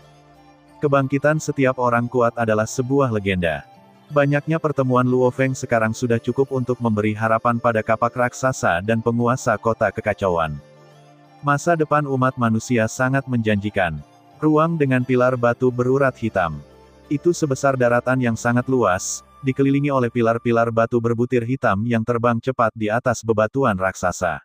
Kebangkitan setiap orang kuat adalah sebuah legenda. Banyaknya pertemuan Luo Feng sekarang sudah cukup untuk memberi harapan pada kapak raksasa dan penguasa kota kekacauan. Masa depan umat manusia sangat menjanjikan. Ruang dengan pilar batu berurat hitam. Itu sebesar daratan yang sangat luas, dikelilingi oleh pilar-pilar batu berbutir hitam yang terbang cepat di atas bebatuan raksasa.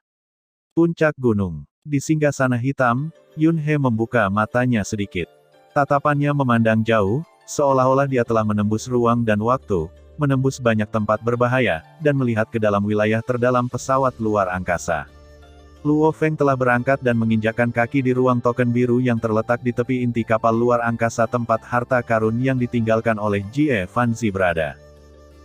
Puncak gunung. Di singgasana hitam, Yun He membuka matanya sedikit. Tatapannya memandang jauh, seolah-olah dia telah menembus ruang dan waktu, menembus banyak tempat berbahaya, dan melihat ke dalam wilayah terdalam pesawat luar angkasa. Luo Feng telah berangkat dan menginjakkan kaki di ruang token biru yang terletak di tepi inti kapal luar angkasa tempat harta karun yang ditinggalkan oleh Jie Fanzi berada.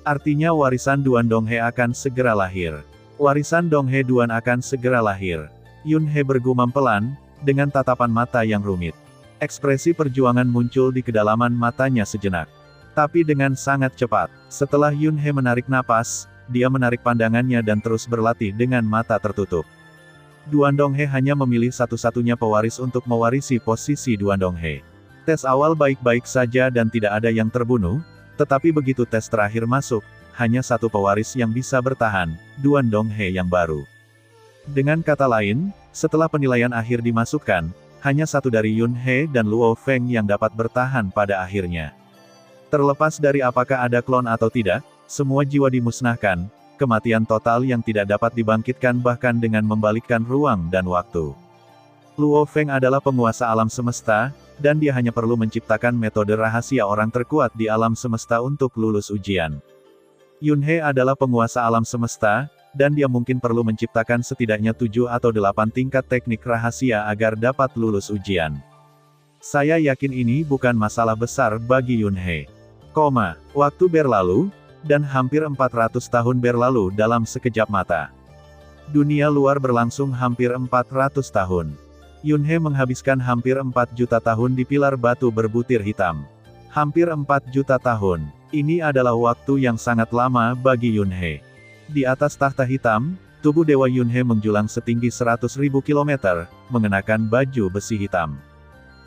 Artinya warisan Duan Donghe akan segera lahir. Warisan Donghe Duan akan segera lahir. Yun He bergumam pelan, dengan tatapan mata yang rumit. Ekspresi perjuangan muncul di kedalaman matanya sejenak. Tapi dengan sangat cepat, setelah Yun He menarik napas, dia menarik pandangannya dan terus berlatih dengan mata tertutup. Duan Donghe hanya memilih satu-satunya pewaris untuk mewarisi posisi Duan Donghe. Tes awal baik-baik saja dan tidak ada yang terbunuh, tetapi begitu tes terakhir masuk, hanya satu pewaris yang bisa bertahan, Duan Donghe yang baru. Dengan kata lain, setelah penilaian akhir dimasukkan, hanya satu dari Yun He dan Luo Feng yang dapat bertahan pada akhirnya. Terlepas dari apakah ada klon atau tidak, semua jiwa dimusnahkan. Kematian total yang tidak dapat dibangkitkan bahkan dengan membalikkan ruang dan waktu. Luo Feng adalah penguasa alam semesta, dan dia hanya perlu menciptakan metode rahasia orang terkuat di alam semesta untuk lulus ujian. Yun He adalah penguasa alam semesta, dan dia mungkin perlu menciptakan setidaknya 7 atau 8 tingkat teknik rahasia agar dapat lulus ujian. Saya yakin ini bukan masalah besar bagi Yun He. Waktu berlalu, dan hampir 400 tahun berlalu dalam sekejap mata. Dunia luar berlangsung hampir 400 tahun. Yun He menghabiskan hampir 4 juta tahun di pilar batu berbutir hitam. Hampir 4 juta tahun. Ini adalah waktu yang sangat lama bagi Yun He. Di atas tahta hitam, tubuh Dewa Yun He menjulang setinggi 100.000 kilometer, mengenakan baju besi hitam.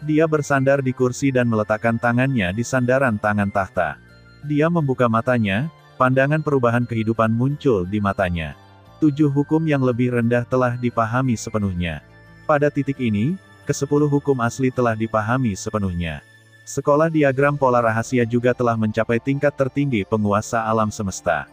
Dia bersandar di kursi dan meletakkan tangannya di sandaran tangan tahta. Dia membuka matanya, pandangan perubahan kehidupan muncul di matanya. 7 hukum yang lebih rendah telah dipahami sepenuhnya. Pada titik ini, ke-10 hukum asli telah dipahami sepenuhnya. Sekolah diagram pola rahasia juga telah mencapai tingkat tertinggi penguasa alam semesta.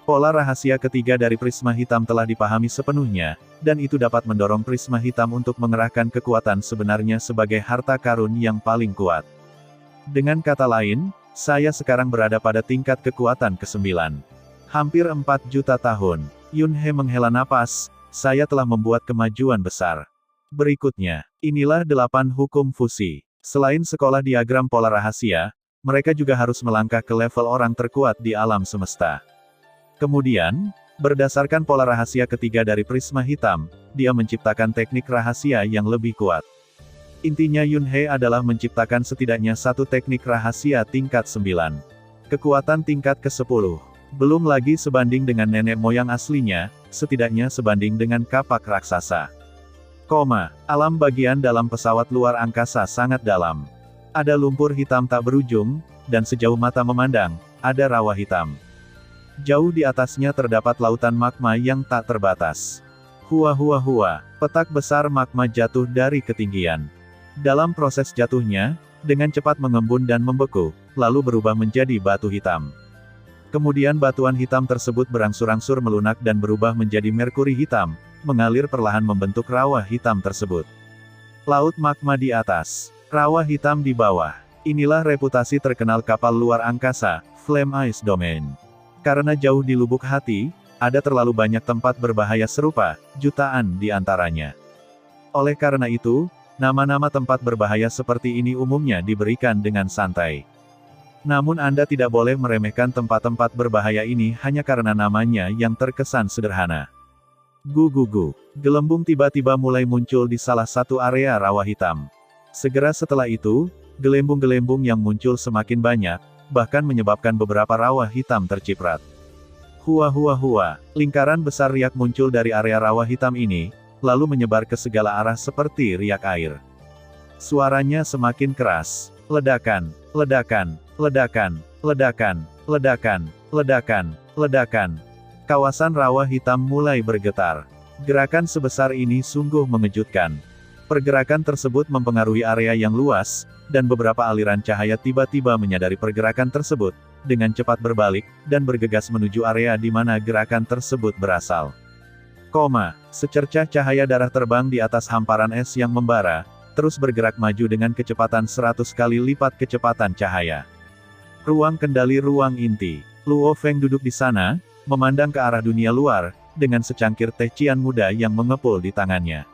Pola rahasia ketiga dari prisma hitam telah dipahami sepenuhnya, dan itu dapat mendorong prisma hitam untuk mengerahkan kekuatan sebenarnya sebagai harta karun yang paling kuat. Dengan kata lain, saya sekarang berada pada tingkat kekuatan ke-9. Hampir 4 juta tahun. Yun He menghela napas, saya telah membuat kemajuan besar. Berikutnya, inilah 8 hukum fusi. Selain sekolah diagram pola rahasia, mereka juga harus melangkah ke level orang terkuat di alam semesta. Kemudian, berdasarkan pola rahasia ketiga dari prisma hitam, dia menciptakan teknik rahasia yang lebih kuat. Intinya Yun He adalah menciptakan setidaknya satu teknik rahasia tingkat 9. Kekuatan tingkat ke-10. Belum lagi sebanding dengan nenek moyang aslinya, setidaknya sebanding dengan kapak raksasa. Alam bagian dalam pesawat luar angkasa sangat dalam. Ada lumpur hitam tak berujung, dan sejauh mata memandang, ada rawa hitam. Jauh di atasnya terdapat lautan magma yang tak terbatas. Hua, petak besar magma jatuh dari ketinggian. Dalam proses jatuhnya, dengan cepat mengembun dan membeku, lalu berubah menjadi batu hitam. Kemudian batuan hitam tersebut berangsur-angsur melunak dan berubah menjadi merkuri hitam, mengalir perlahan membentuk rawa hitam tersebut. Laut magma di atas, rawa hitam di bawah. Inilah reputasi terkenal kapal luar angkasa, Flame Ice Domain. Karena jauh di lubuk hati, ada terlalu banyak tempat berbahaya serupa, jutaan di antaranya. Oleh karena itu, nama-nama tempat berbahaya seperti ini umumnya diberikan dengan santai. Namun Anda tidak boleh meremehkan tempat-tempat berbahaya ini hanya karena namanya yang terkesan sederhana. Gelembung tiba-tiba mulai muncul di salah satu area rawa hitam. Segera setelah itu, gelembung-gelembung yang muncul semakin banyak, bahkan menyebabkan beberapa rawa hitam terciprat. Hua, lingkaran besar riak muncul dari area rawa hitam ini, lalu menyebar ke segala arah seperti riak air. Suaranya semakin keras. Ledakan, ledakan, ledakan, ledakan, ledakan, ledakan, ledakan. Kawasan rawa hitam mulai bergetar. Gerakan sebesar ini sungguh mengejutkan. Pergerakan tersebut mempengaruhi area yang luas, dan beberapa aliran cahaya tiba-tiba menyadari pergerakan tersebut, dengan cepat berbalik, dan bergegas menuju area di mana gerakan tersebut berasal. Secercah cahaya darah terbang di atas hamparan es yang membara, terus bergerak maju dengan kecepatan 100 kali lipat kecepatan cahaya. Ruang kendali ruang inti. Luo Feng duduk di sana, memandang ke arah dunia luar, dengan secangkir teh cian muda yang mengepul di tangannya.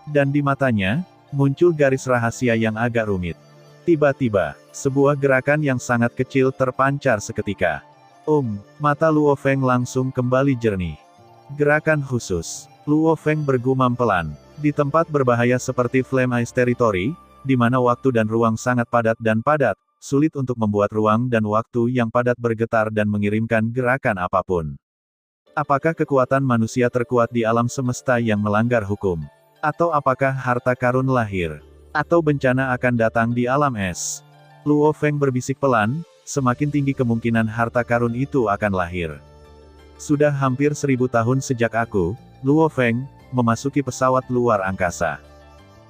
Dan di matanya, muncul garis rahasia yang agak rumit. Tiba-tiba, sebuah gerakan yang sangat kecil terpancar seketika. Mata Luo Feng langsung kembali jernih. Gerakan khusus. Luo Feng bergumam pelan. Di tempat berbahaya seperti Flame Ice Territory, di mana waktu dan ruang sangat padat dan padat, sulit untuk membuat ruang dan waktu yang padat bergetar dan mengirimkan gerakan apapun. Apakah kekuatan manusia terkuat di alam semesta yang melanggar hukum? Atau apakah harta karun lahir? Atau bencana akan datang di alam es? Luo Feng berbisik pelan, semakin tinggi kemungkinan harta karun itu akan lahir. Sudah hampir 1000 tahun sejak aku, Luo Feng, memasuki pesawat luar angkasa.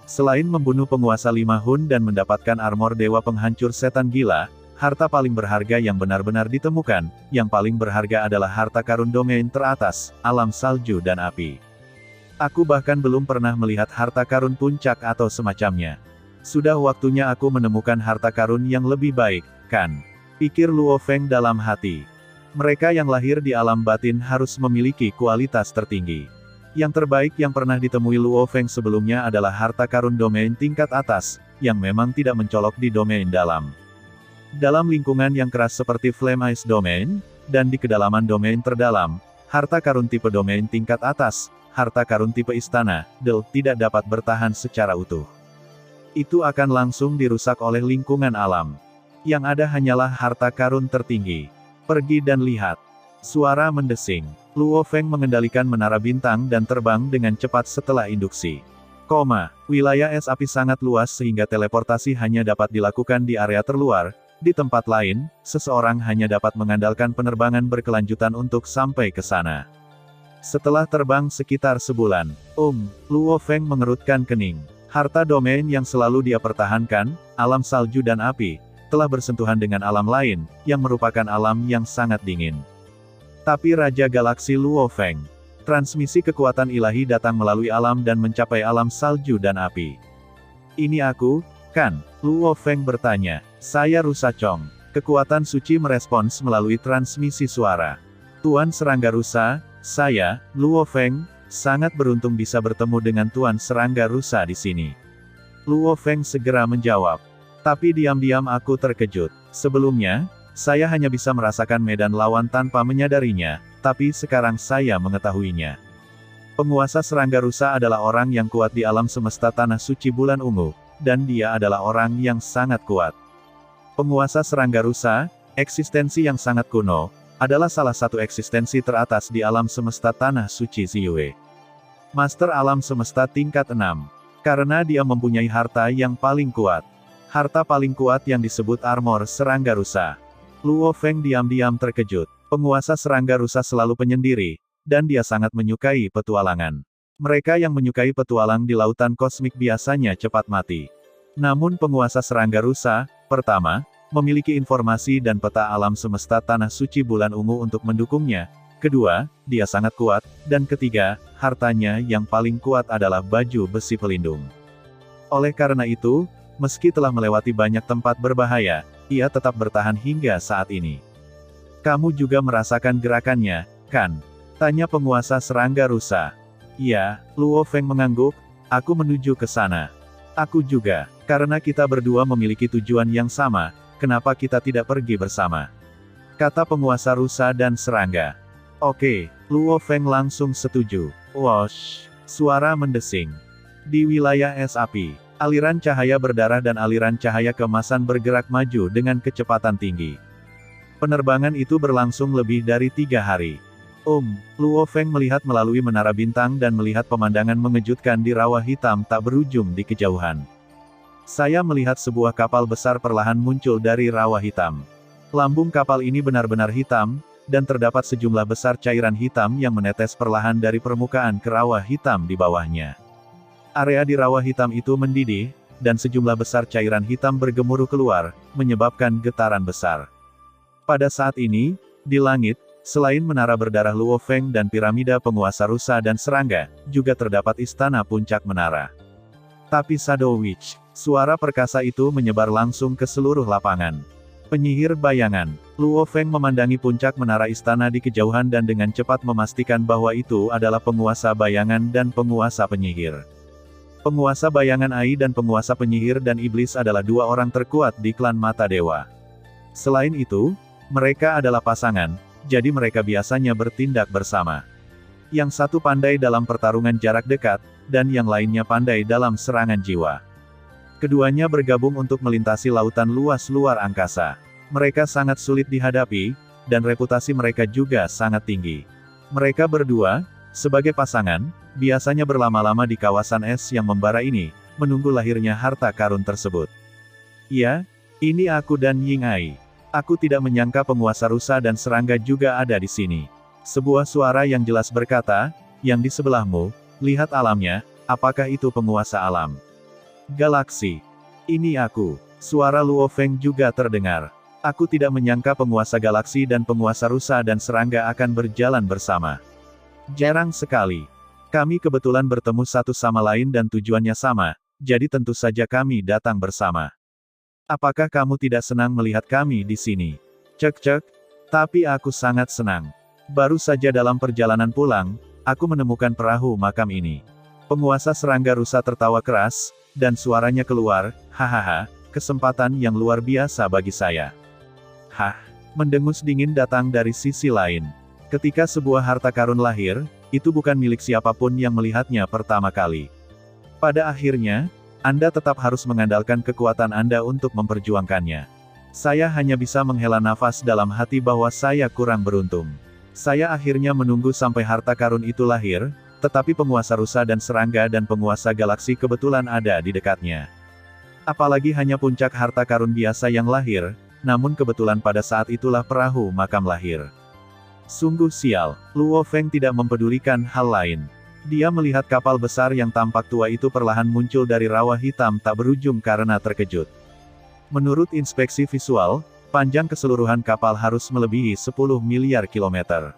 Selain membunuh penguasa 5 Hun dan mendapatkan armor dewa penghancur setan gila, harta paling berharga yang benar-benar ditemukan, yang paling berharga adalah harta karun domain teratas, alam salju dan api. Aku bahkan belum pernah melihat harta karun puncak atau semacamnya. Sudah waktunya aku menemukan harta karun yang lebih baik, kan? Pikir Luo Feng dalam hati. Mereka yang lahir di alam batin harus memiliki kualitas tertinggi. Yang terbaik yang pernah ditemui Luo Feng sebelumnya adalah harta karun domain tingkat atas, yang memang tidak mencolok di domain dalam. Dalam lingkungan yang keras seperti Flame Ice Domain, dan di kedalaman domain terdalam, harta karun tipe domain tingkat atas, harta karun tipe istana, tidak dapat bertahan secara utuh. Itu akan langsung dirusak oleh lingkungan alam. Yang ada hanyalah harta karun tertinggi. Pergi dan lihat. Suara mendesing. Luo Feng mengendalikan menara bintang dan terbang dengan cepat setelah induksi. Wilayah es api sangat luas sehingga teleportasi hanya dapat dilakukan di area terluar. Di tempat lain, seseorang hanya dapat mengandalkan penerbangan berkelanjutan untuk sampai ke sana. Setelah terbang sekitar sebulan, Luo Feng mengerutkan kening. Harta domain yang selalu dia pertahankan, alam salju dan api, telah bersentuhan dengan alam lain, yang merupakan alam yang sangat dingin. Tapi Raja Galaksi Luo Feng. Transmisi kekuatan ilahi datang melalui alam dan mencapai alam salju dan api. Ini aku, kan? Luo Feng bertanya. Saya Rusa Chong. Kekuatan suci merespons melalui transmisi suara. Tuan Serangga Rusa, saya, Luo Feng, sangat beruntung bisa bertemu dengan Tuan Serangga Rusa di sini. Luo Feng segera menjawab. Tapi diam-diam aku terkejut. Sebelumnya, saya hanya bisa merasakan medan lawan tanpa menyadarinya, tapi sekarang saya mengetahuinya. Penguasa Serangga Rusa adalah orang yang kuat di alam semesta tanah suci bulan ungu, dan dia adalah orang yang sangat kuat. Penguasa Serangga Rusa, eksistensi yang sangat kuno, adalah salah satu eksistensi teratas di alam semesta tanah suci Ziyue. Master alam semesta tingkat 6. Karena dia mempunyai harta yang paling kuat. Harta paling kuat yang disebut armor Serangga Rusa. Luo Feng diam-diam terkejut. Penguasa Serangga Rusa selalu penyendiri, dan dia sangat menyukai petualangan. Mereka yang menyukai petualang di lautan kosmik biasanya cepat mati. Namun penguasa Serangga Rusa, pertama, memiliki informasi dan peta alam semesta tanah suci bulan ungu untuk mendukungnya. Kedua, dia sangat kuat, dan ketiga, hartanya yang paling kuat adalah baju besi pelindung. Oleh karena itu, meski telah melewati banyak tempat berbahaya, ia tetap bertahan hingga saat ini. Kamu juga merasakan gerakannya, kan? Tanya penguasa Serangga Rusa. Iya, Luo Feng mengangguk, aku menuju ke sana. Aku juga, karena kita berdua memiliki tujuan yang sama, kenapa kita tidak pergi bersama? Kata penguasa Rusa dan Serangga. Oke, Luo Feng langsung setuju. Wosh! Suara mendesing. Di wilayah es api, aliran cahaya berdarah dan aliran cahaya keemasan bergerak maju dengan kecepatan tinggi. Penerbangan itu berlangsung lebih dari 3 hari. Luo Feng melihat melalui menara bintang dan melihat pemandangan mengejutkan di rawa hitam tak berujung di kejauhan. Saya melihat sebuah kapal besar perlahan muncul dari rawa hitam. Lambung kapal ini benar-benar hitam, dan terdapat sejumlah besar cairan hitam yang menetes perlahan dari permukaan ke rawa hitam di bawahnya. Area di rawa hitam itu mendidih, dan sejumlah besar cairan hitam bergemuruh keluar, menyebabkan getaran besar. Pada saat ini, di langit, selain menara berdarah Luo Feng dan piramida penguasa Rusa dan Serangga, juga terdapat istana puncak menara. Tapi Shadow Witch, suara perkasa itu menyebar langsung ke seluruh lapangan. Penyihir bayangan. Luo Feng memandangi puncak menara istana di kejauhan dan dengan cepat memastikan bahwa itu adalah penguasa bayangan dan penguasa penyihir. Penguasa bayangan Ai dan penguasa penyihir dan iblis adalah dua orang terkuat di klan Mata Dewa. Selain itu, mereka adalah pasangan, jadi mereka biasanya bertindak bersama. Yang satu pandai dalam pertarungan jarak dekat, dan yang lainnya pandai dalam serangan jiwa. Keduanya bergabung untuk melintasi lautan luas luar angkasa. Mereka sangat sulit dihadapi, dan reputasi mereka juga sangat tinggi. Mereka berdua, sebagai pasangan, biasanya berlama-lama di kawasan es yang membara ini, menunggu lahirnya harta karun tersebut. Ya, ini aku dan Ying Ai. Aku tidak menyangka penguasa rusa dan serangga juga ada di sini. Sebuah suara yang jelas berkata, yang di sebelahmu, lihat alamnya, apakah itu penguasa alam? Galaksi. Ini aku. Suara Luo Feng juga terdengar. Aku tidak menyangka penguasa galaksi dan penguasa rusa dan serangga akan berjalan bersama. Jarang sekali. Kami kebetulan bertemu satu sama lain dan tujuannya sama, jadi tentu saja kami datang bersama. Apakah kamu tidak senang melihat kami di sini? Cek, tapi aku sangat senang. Baru saja dalam perjalanan pulang, aku menemukan perahu makam ini. Penguasa serangga rusa tertawa keras, dan suaranya keluar, hahaha, kesempatan yang luar biasa bagi saya. Hah, mendengus dingin datang dari sisi lain. Ketika sebuah harta karun lahir, itu bukan milik siapapun yang melihatnya pertama kali. Pada akhirnya, Anda tetap harus mengandalkan kekuatan Anda untuk memperjuangkannya. Saya hanya bisa menghela nafas dalam hati bahwa saya kurang beruntung. Saya akhirnya menunggu sampai harta karun itu lahir, tetapi penguasa rusa dan serangga dan penguasa galaksi kebetulan ada di dekatnya. Apalagi hanya puncak harta karun biasa yang lahir, namun kebetulan pada saat itulah perahu makam lahir. Sungguh sial, Luo Feng tidak mempedulikan hal lain. Dia melihat kapal besar yang tampak tua itu perlahan muncul dari rawa hitam tak berujung karena terkejut. Menurut inspeksi visual, panjang keseluruhan kapal harus melebihi 10 miliar kilometer.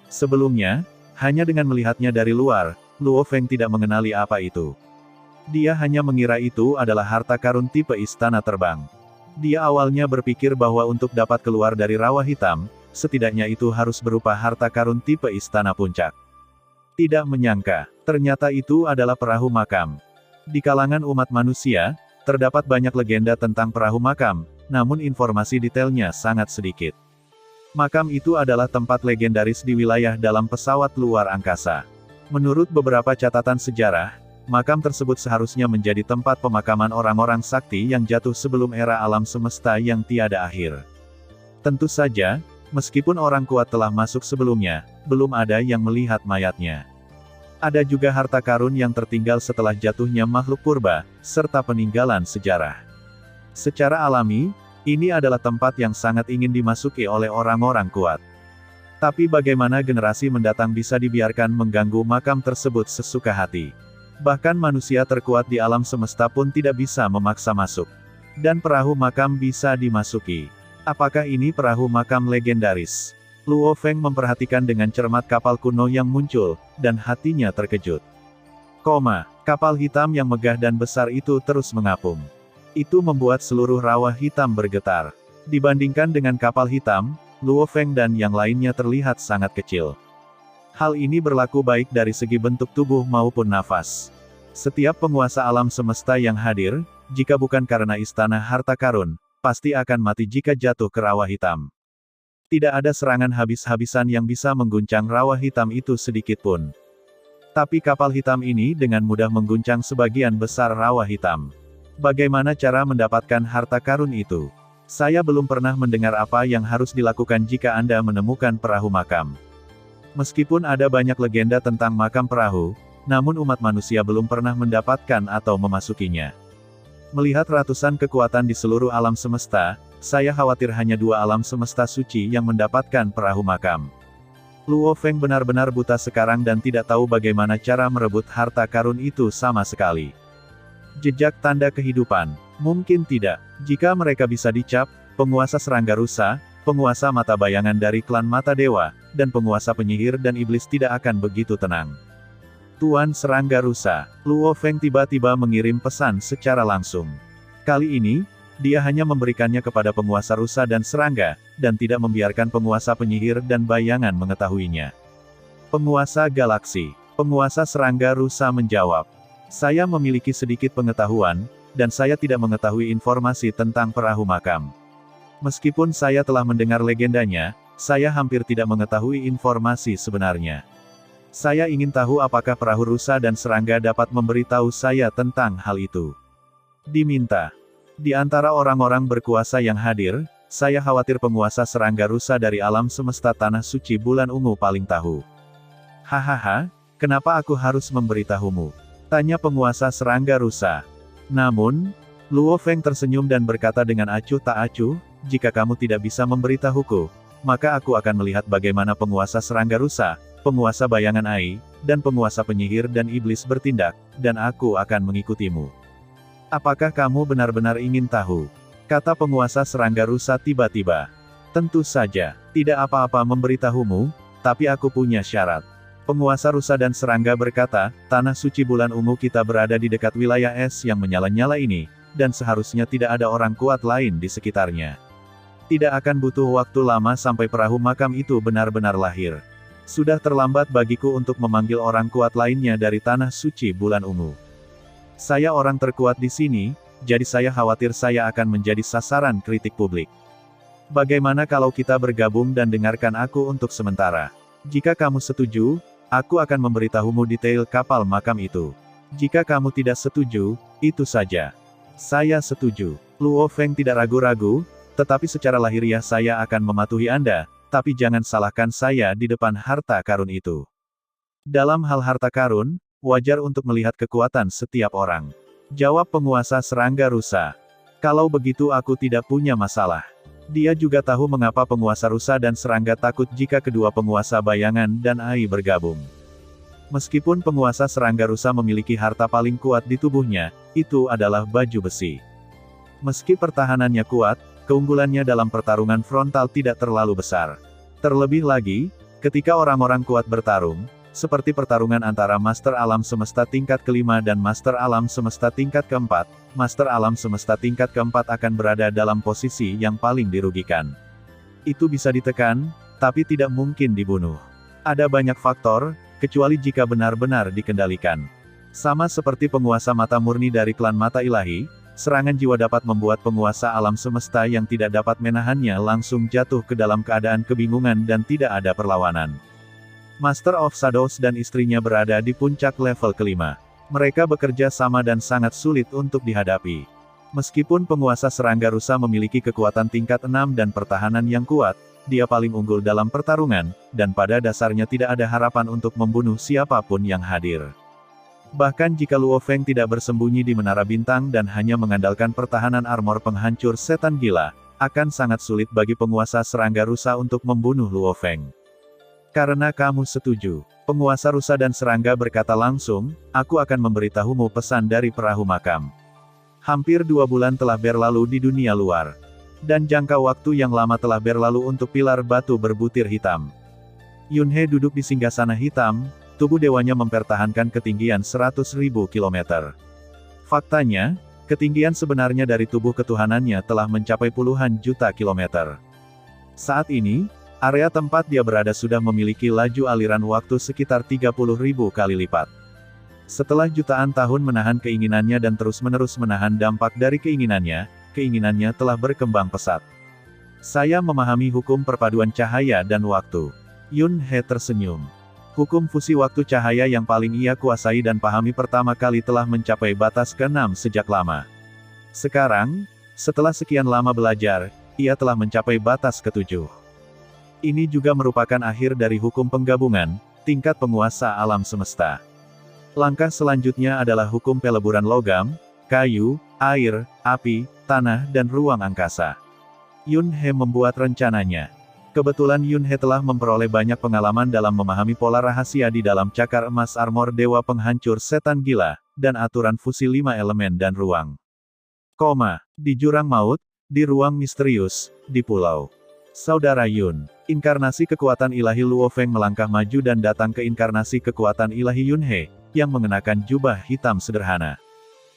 Sebelumnya, hanya dengan melihatnya dari luar, Luo Feng tidak mengenali apa itu. Dia hanya mengira itu adalah harta karun tipe istana terbang. Dia awalnya berpikir bahwa untuk dapat keluar dari rawa hitam, setidaknya itu harus berupa harta karun tipe istana puncak. Tidak menyangka, ternyata itu adalah perahu makam. Di kalangan umat manusia, terdapat banyak legenda tentang perahu makam, namun informasi detailnya sangat sedikit. Makam itu adalah tempat legendaris di wilayah dalam pesawat luar angkasa. Menurut beberapa catatan sejarah, makam tersebut seharusnya menjadi tempat pemakaman orang-orang sakti yang jatuh sebelum era alam semesta yang tiada akhir. Tentu saja, meskipun orang kuat telah masuk sebelumnya, belum ada yang melihat mayatnya. Ada juga harta karun yang tertinggal setelah jatuhnya makhluk purba, serta peninggalan sejarah. Secara alami, ini adalah tempat yang sangat ingin dimasuki oleh orang-orang kuat. Tapi bagaimana generasi mendatang bisa dibiarkan mengganggu makam tersebut sesuka hati? Bahkan manusia terkuat di alam semesta pun tidak bisa memaksa masuk. Dan perahu makam bisa dimasuki. Apakah ini perahu makam legendaris? Luo Feng memperhatikan dengan cermat kapal kuno yang muncul, dan hatinya terkejut. Kapal hitam yang megah dan besar itu terus mengapung. Itu membuat seluruh rawa hitam bergetar. Dibandingkan dengan kapal hitam, Luo Feng dan yang lainnya terlihat sangat kecil. Hal ini berlaku baik dari segi bentuk tubuh maupun nafas. Setiap penguasa alam semesta yang hadir, jika bukan karena istana harta karun, pasti akan mati jika jatuh ke rawa hitam. Tidak ada serangan habis-habisan yang bisa mengguncang rawa hitam itu sedikitpun. Tapi kapal hitam ini dengan mudah mengguncang sebagian besar rawa hitam. Bagaimana cara mendapatkan harta karun itu? Saya belum pernah mendengar apa yang harus dilakukan jika Anda menemukan perahu makam. Meskipun ada banyak legenda tentang makam perahu, namun umat manusia belum pernah mendapatkan atau memasukinya. Melihat ratusan kekuatan di seluruh alam semesta, saya khawatir hanya 2 alam semesta suci yang mendapatkan perahu makam. Luo Feng benar-benar buta sekarang dan tidak tahu bagaimana cara merebut harta karun itu sama sekali. Jejak tanda kehidupan. Mungkin tidak. Jika mereka bisa dicap, penguasa serangga rusa, penguasa mata bayangan dari klan Mata Dewa, dan penguasa penyihir dan iblis tidak akan begitu tenang. Tuan serangga rusa, Luo Feng tiba-tiba mengirim pesan secara langsung. Kali ini, Dia hanya memberikannya kepada penguasa rusa dan serangga, dan tidak membiarkan penguasa penyihir dan bayangan mengetahuinya. Penguasa galaksi. Penguasa serangga rusa menjawab. Saya memiliki sedikit pengetahuan, dan saya tidak mengetahui informasi tentang perahu makam. Meskipun saya telah mendengar legendanya, saya hampir tidak mengetahui informasi sebenarnya. Saya ingin tahu apakah perahu rusa dan serangga dapat memberitahu saya tentang hal itu. Diminta. Di antara orang-orang berkuasa yang hadir, saya khawatir penguasa serangga rusa dari alam semesta tanah suci bulan ungu paling tahu. Hahaha, kenapa aku harus memberitahumu? Tanya penguasa serangga rusa. Namun, Luo Feng tersenyum dan berkata dengan acuh tak acuh, jika kamu tidak bisa memberitahuku, maka aku akan melihat bagaimana penguasa serangga rusa, penguasa bayangan Ai, dan penguasa penyihir dan iblis bertindak, dan aku akan mengikutimu. Apakah kamu benar-benar ingin tahu? Kata penguasa serangga rusa tiba-tiba. Tentu saja, tidak apa-apa memberitahumu, tapi aku punya syarat. Penguasa rusa dan serangga berkata, tanah suci bulan ungu kita berada di dekat wilayah es yang menyala-nyala ini, dan seharusnya tidak ada orang kuat lain di sekitarnya. Tidak akan butuh waktu lama sampai perahu makam itu benar-benar lahir. Sudah terlambat bagiku untuk memanggil orang kuat lainnya dari tanah suci bulan ungu. Saya orang terkuat di sini, jadi saya khawatir saya akan menjadi sasaran kritik publik. Bagaimana kalau kita bergabung dan dengarkan aku untuk sementara? Jika kamu setuju, aku akan memberitahumu detail kapal makam itu. Jika kamu tidak setuju, itu saja. Saya setuju. Luo Feng tidak ragu-ragu, tetapi secara lahiriah saya akan mematuhi Anda, tapi jangan salahkan saya di depan harta karun itu. Dalam hal harta karun, wajar untuk melihat kekuatan setiap orang. Jawab penguasa serangga rusa. Kalau begitu aku tidak punya masalah. Dia juga tahu mengapa penguasa rusa dan serangga takut jika kedua penguasa bayangan dan Ai bergabung. Meskipun penguasa serangga rusa memiliki harta paling kuat di tubuhnya, itu adalah baju besi. Meski pertahanannya kuat, keunggulannya dalam pertarungan frontal tidak terlalu besar. Terlebih lagi, ketika orang-orang kuat bertarung, seperti pertarungan antara Master Alam Semesta tingkat kelima dan Master Alam Semesta tingkat keempat, Master Alam Semesta tingkat keempat akan berada dalam posisi yang paling dirugikan. Itu bisa ditekan, tapi tidak mungkin dibunuh. Ada banyak faktor, kecuali jika benar-benar dikendalikan. Sama seperti penguasa mata murni dari klan mata ilahi, serangan jiwa dapat membuat penguasa alam semesta yang tidak dapat menahannya langsung jatuh ke dalam keadaan kebingungan dan tidak ada perlawanan. Master of Shadows dan istrinya berada di puncak level kelima. Mereka bekerja sama dan sangat sulit untuk dihadapi. Meskipun penguasa serangga rusa memiliki kekuatan tingkat 6 dan pertahanan yang kuat, dia paling unggul dalam pertarungan, dan pada dasarnya tidak ada harapan untuk membunuh siapapun yang hadir. Bahkan jika Luo Feng tidak bersembunyi di Menara Bintang dan hanya mengandalkan pertahanan armor penghancur setan gila, akan sangat sulit bagi penguasa serangga rusa untuk membunuh Luo Feng. Karena kamu setuju, penguasa rusa dan serangga berkata langsung, aku akan memberitahumu pesan dari perahu makam. Hampir 2 bulan telah berlalu di dunia luar. Dan jangka waktu yang lama telah berlalu untuk pilar batu berbutir hitam. Yunhe duduk di singgasana hitam, tubuh dewanya mempertahankan ketinggian 100.000 kilometer. Faktanya, ketinggian sebenarnya dari tubuh ketuhanannya telah mencapai puluhan juta kilometer. Saat ini, area tempat dia berada sudah memiliki laju aliran waktu sekitar 30.000 kali lipat. Setelah jutaan tahun menahan keinginannya dan terus-menerus menahan dampak dari keinginannya telah berkembang pesat. Saya memahami hukum perpaduan cahaya dan waktu. Yun He tersenyum. Hukum fusi waktu cahaya yang paling ia kuasai dan pahami pertama kali telah mencapai batas ke-6 sejak lama. Sekarang, setelah sekian lama belajar, ia telah mencapai batas ke-7. Ini juga merupakan akhir dari hukum penggabungan, tingkat penguasa alam semesta. Langkah selanjutnya adalah hukum peleburan logam, kayu, air, api, tanah dan ruang angkasa. Yun He membuat rencananya. Kebetulan Yun He telah memperoleh banyak pengalaman dalam memahami pola rahasia di dalam cakar emas armor dewa penghancur setan gila, dan aturan fusi 5 elemen dan ruang. Di jurang maut, di ruang misterius, di pulau. Saudara Yun, inkarnasi kekuatan ilahi Luo Feng melangkah maju dan datang ke inkarnasi kekuatan ilahi Yun He, yang mengenakan jubah hitam sederhana.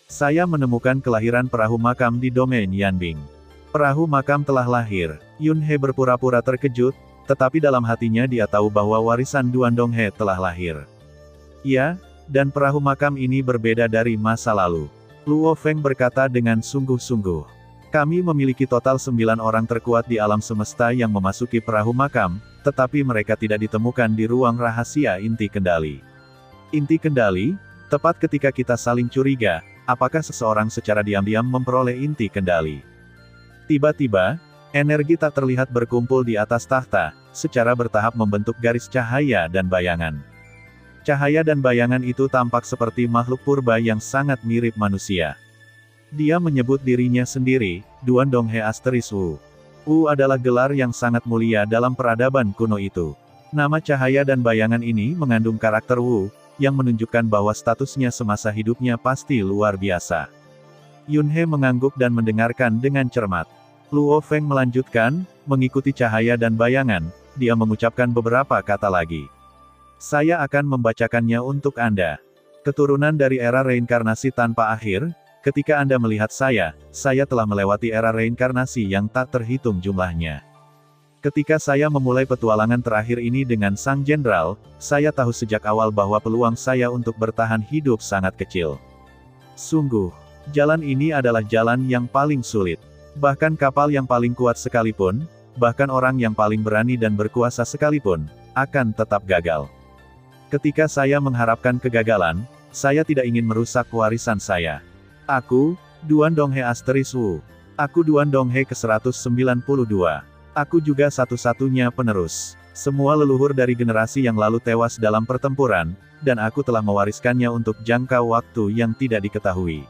Saya menemukan kelahiran perahu makam di domain Yanbing. Perahu makam telah lahir. Yunhe berpura-pura terkejut, tetapi dalam hatinya dia tahu bahwa warisan Duan Donghe telah lahir. Ya, dan perahu makam ini berbeda dari masa lalu. Luo Feng berkata dengan sungguh-sungguh. Kami memiliki total 9 orang terkuat di alam semesta yang memasuki perahu makam, tetapi mereka tidak ditemukan di ruang rahasia inti kendali. Inti kendali, tepat ketika kita saling curiga, apakah seseorang secara diam-diam memperoleh inti kendali. Tiba-tiba, energi tak terlihat berkumpul di atas tahta, secara bertahap membentuk garis cahaya dan bayangan. Cahaya dan bayangan itu tampak seperti makhluk purba yang sangat mirip manusia. Dia menyebut dirinya sendiri, Duan Donghe Asteris Wu. Wu adalah gelar yang sangat mulia dalam peradaban kuno itu. Nama cahaya dan bayangan ini mengandung karakter Wu, yang menunjukkan bahwa statusnya semasa hidupnya pasti luar biasa. Yunhe mengangguk dan mendengarkan dengan cermat. Luo Feng melanjutkan, mengikuti cahaya dan bayangan, dia mengucapkan beberapa kata lagi. Saya akan membacakannya untuk Anda. Keturunan dari era reinkarnasi tanpa akhir, ketika Anda melihat saya telah melewati era reinkarnasi yang tak terhitung jumlahnya. Ketika saya memulai petualangan terakhir ini dengan Sang Jenderal, saya tahu sejak awal bahwa peluang saya untuk bertahan hidup sangat kecil. Sungguh, jalan ini adalah jalan yang paling sulit. Bahkan kapal yang paling kuat sekalipun, bahkan orang yang paling berani dan berkuasa sekalipun, akan tetap gagal. Ketika saya mengharapkan kegagalan, saya tidak ingin merusak warisan saya. Aku, Duan Donghe Asteris Wu. Aku Duan Donghe ke-192. Aku juga satu-satunya penerus. Semua leluhur dari generasi yang lalu tewas dalam pertempuran, dan aku telah mewariskannya untuk jangka waktu yang tidak diketahui.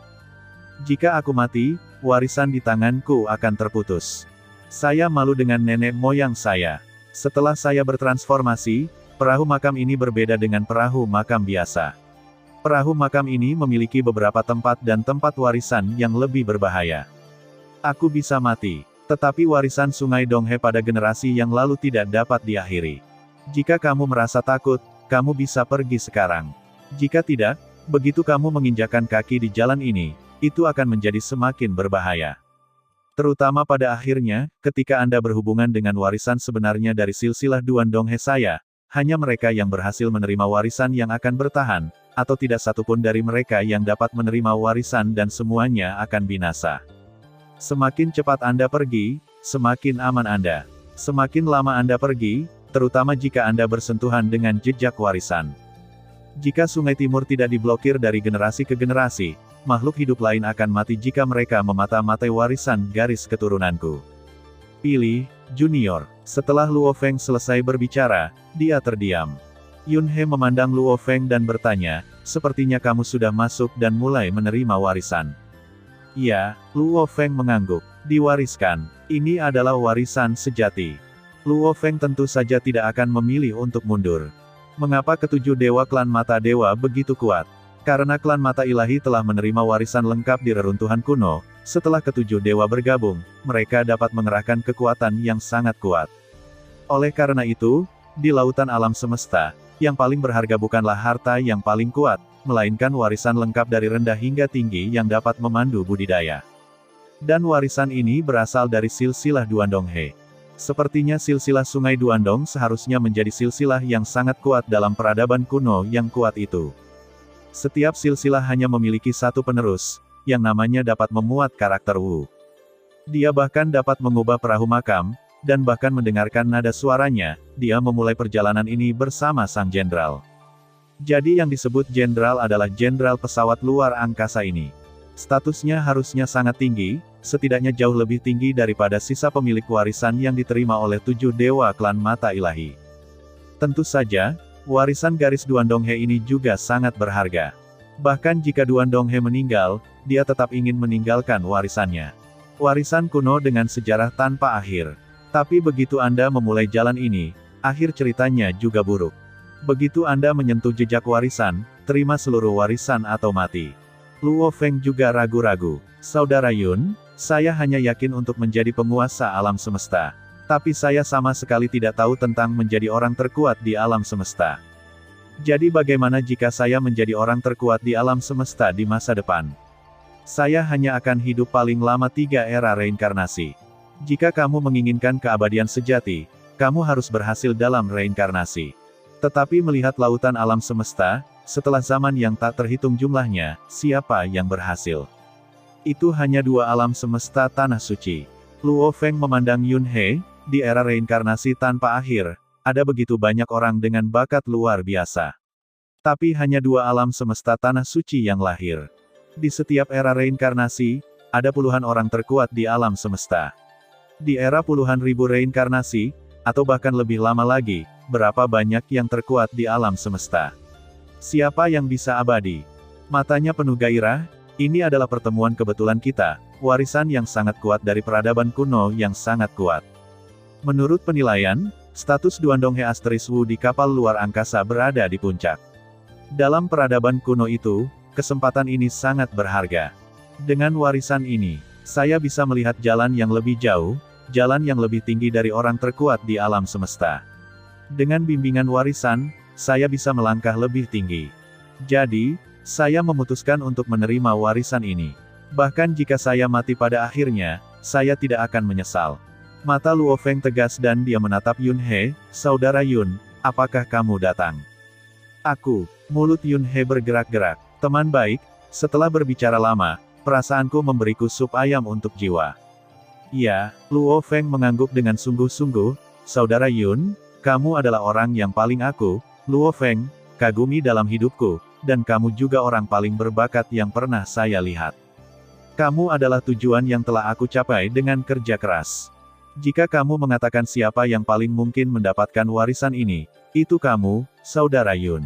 Jika aku mati, warisan di tanganku akan terputus. Saya malu dengan nenek moyang saya. Setelah saya bertransformasi, perahu makam ini berbeda dengan perahu makam biasa. Perahu makam ini memiliki beberapa tempat dan tempat warisan yang lebih berbahaya. Aku bisa mati, tetapi warisan Sungai Donghe pada generasi yang lalu tidak dapat diakhiri. Jika kamu merasa takut, kamu bisa pergi sekarang. Jika tidak, begitu kamu menginjakan kaki di jalan ini, itu akan menjadi semakin berbahaya. Terutama pada akhirnya, ketika Anda berhubungan dengan warisan sebenarnya dari silsilah Duan Donghe saya, hanya mereka yang berhasil menerima warisan yang akan bertahan, atau tidak satupun dari mereka yang dapat menerima warisan dan semuanya akan binasa. Semakin cepat Anda pergi, semakin aman Anda. Semakin lama Anda pergi, terutama jika Anda bersentuhan dengan jejak warisan. Jika Sungai Timur tidak diblokir dari generasi ke generasi, makhluk hidup lain akan mati jika mereka memata-matai warisan garis keturunanku. Pilih, Junior. Setelah Luo Feng selesai berbicara, dia terdiam. Yunhe memandang Luo Feng dan bertanya, sepertinya kamu sudah masuk dan mulai menerima warisan. Ya, Luo Feng mengangguk. Diwariskan. Ini adalah warisan sejati. Luo Feng tentu saja tidak akan memilih untuk mundur. Mengapa ketujuh dewa klan Mata Dewa begitu kuat? Karena klan Mata Ilahi telah menerima warisan lengkap di reruntuhan kuno, setelah ketujuh dewa bergabung, mereka dapat mengerahkan kekuatan yang sangat kuat. Oleh karena itu, di lautan alam semesta, yang paling berharga bukanlah harta yang paling kuat, melainkan warisan lengkap dari rendah hingga tinggi yang dapat memandu budidaya. Dan warisan ini berasal dari silsilah Duan Donghe. Sepertinya silsilah Sungai Duandong seharusnya menjadi silsilah yang sangat kuat dalam peradaban kuno yang kuat itu. Setiap silsilah hanya memiliki satu penerus, yang namanya dapat memuat karakter Wu. Dia bahkan dapat mengubah perahu makam, dan bahkan mendengarkan nada suaranya, dia memulai perjalanan ini bersama Sang Jenderal. Jadi yang disebut Jenderal adalah Jenderal pesawat luar angkasa ini. Statusnya harusnya sangat tinggi, setidaknya jauh lebih tinggi daripada sisa pemilik warisan yang diterima oleh 7 dewa klan Mata Ilahi. Tentu saja, warisan garis Duan Donghe ini juga sangat berharga. Bahkan jika Duan Donghe meninggal, dia tetap ingin meninggalkan warisannya. Warisan kuno dengan sejarah tanpa akhir. Tapi begitu Anda memulai jalan ini, akhir ceritanya juga buruk. Begitu Anda menyentuh jejak warisan, terima seluruh warisan atau mati. Luo Feng juga ragu-ragu. Saudara Yun, saya hanya yakin untuk menjadi penguasa alam semesta. Tapi saya sama sekali tidak tahu tentang menjadi orang terkuat di alam semesta. Jadi bagaimana jika saya menjadi orang terkuat di alam semesta di masa depan? Saya hanya akan hidup paling lama 3 era reinkarnasi. Jika kamu menginginkan keabadian sejati, kamu harus berhasil dalam reinkarnasi. Tetapi melihat lautan alam semesta, setelah zaman yang tak terhitung jumlahnya, siapa yang berhasil? Itu hanya 2 alam semesta tanah suci. Luo Feng memandang Yun He, di era reinkarnasi tanpa akhir, ada begitu banyak orang dengan bakat luar biasa. Tapi hanya 2 alam semesta tanah suci yang lahir. Di setiap era reinkarnasi, ada puluhan orang terkuat di alam semesta. Di era puluhan ribu reinkarnasi, atau bahkan lebih lama lagi, berapa banyak yang terkuat di alam semesta? Siapa yang bisa abadi? Matanya penuh gairah, ini adalah pertemuan kebetulan kita, warisan yang sangat kuat dari peradaban kuno yang sangat kuat. Menurut penilaian, status Duandonghe Asteris Wu di kapal luar angkasa berada di puncak. Dalam peradaban kuno itu, kesempatan ini sangat berharga. Dengan warisan ini, saya bisa melihat jalan yang lebih jauh, jalan yang lebih tinggi dari orang terkuat di alam semesta. Dengan bimbingan warisan, saya bisa melangkah lebih tinggi. Jadi, saya memutuskan untuk menerima warisan ini. Bahkan jika saya mati pada akhirnya, saya tidak akan menyesal. Mata Luo Feng tegas dan dia menatap Yun He, "Saudara Yun, apakah kamu datang?" "Aku." Mulut Yun He bergerak-gerak. "Teman baik, setelah berbicara lama, perasaanku memberiku sup ayam untuk jiwa." "Ya." Luo Feng mengangguk dengan sungguh-sungguh, "Saudara Yun, kamu adalah orang yang paling aku, Luo Feng, kagumi dalam hidupku, dan kamu juga orang paling berbakat yang pernah saya lihat. Kamu adalah tujuan yang telah aku capai dengan kerja keras. Jika kamu mengatakan siapa yang paling mungkin mendapatkan warisan ini, itu kamu, Saudara Yun."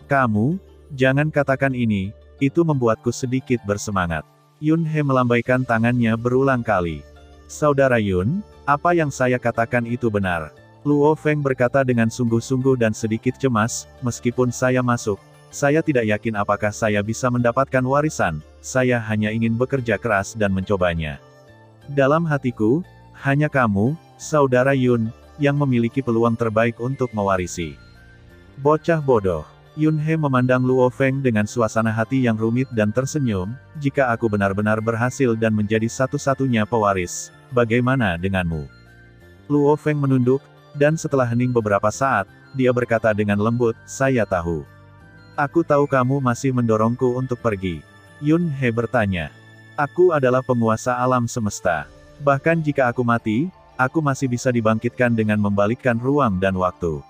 "Kamu? Jangan katakan ini, itu membuatku sedikit bersemangat." Yun He melambaikan tangannya berulang kali. "Saudara Yun, apa yang saya katakan itu benar." Luo Feng berkata dengan sungguh-sungguh dan sedikit cemas, "Meskipun saya masuk, saya tidak yakin apakah saya bisa mendapatkan warisan, saya hanya ingin bekerja keras dan mencobanya. Dalam hatiku, hanya kamu, Saudara Yun, yang memiliki peluang terbaik untuk mewarisi." "Bocah bodoh." Yun He memandang Luo Feng dengan suasana hati yang rumit dan tersenyum, "Jika aku benar-benar berhasil dan menjadi satu-satunya pewaris, bagaimana denganmu?" Luo Feng menunduk, dan setelah hening beberapa saat, dia berkata dengan lembut, "Saya tahu. Aku tahu kamu masih mendorongku untuk pergi." Yun He bertanya, "Aku adalah penguasa alam semesta. Bahkan jika aku mati, aku masih bisa dibangkitkan dengan membalikkan ruang dan waktu.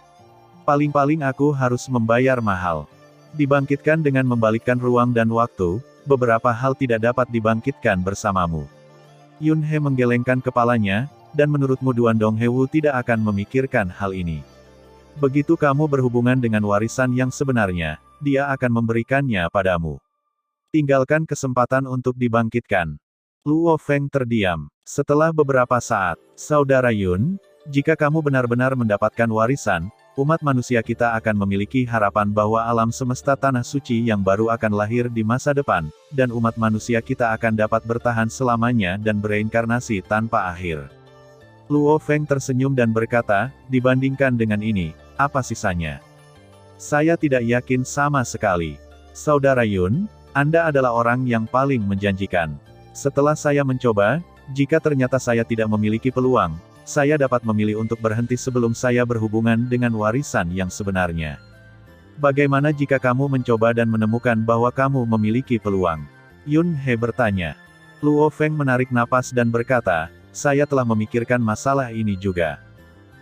Paling-paling aku harus membayar mahal. Dibangkitkan dengan membalikkan ruang dan waktu, beberapa hal tidak dapat dibangkitkan bersamamu." Yun He menggelengkan kepalanya, "Dan menurutmu Duandonghe Wu tidak akan memikirkan hal ini? Begitu kamu berhubungan dengan warisan yang sebenarnya, dia akan memberikannya padamu. Tinggalkan kesempatan untuk dibangkitkan." Luo Feng terdiam. Setelah beberapa saat, "Saudara Yun, jika kamu benar-benar mendapatkan warisan, umat manusia kita akan memiliki harapan bahwa alam semesta tanah suci yang baru akan lahir di masa depan, dan umat manusia kita akan dapat bertahan selamanya dan bereinkarnasi tanpa akhir." Luo Feng tersenyum dan berkata, "Dibandingkan dengan ini, apa sisanya? Saya tidak yakin sama sekali. Saudara Yun, Anda adalah orang yang paling menjanjikan. Setelah saya mencoba, jika ternyata saya tidak memiliki peluang, saya dapat memilih untuk berhenti sebelum saya berhubungan dengan warisan yang sebenarnya. Bagaimana jika kamu mencoba dan menemukan bahwa kamu memiliki peluang?" Yun He bertanya. Luo Feng menarik napas dan berkata, "Saya telah memikirkan masalah ini juga.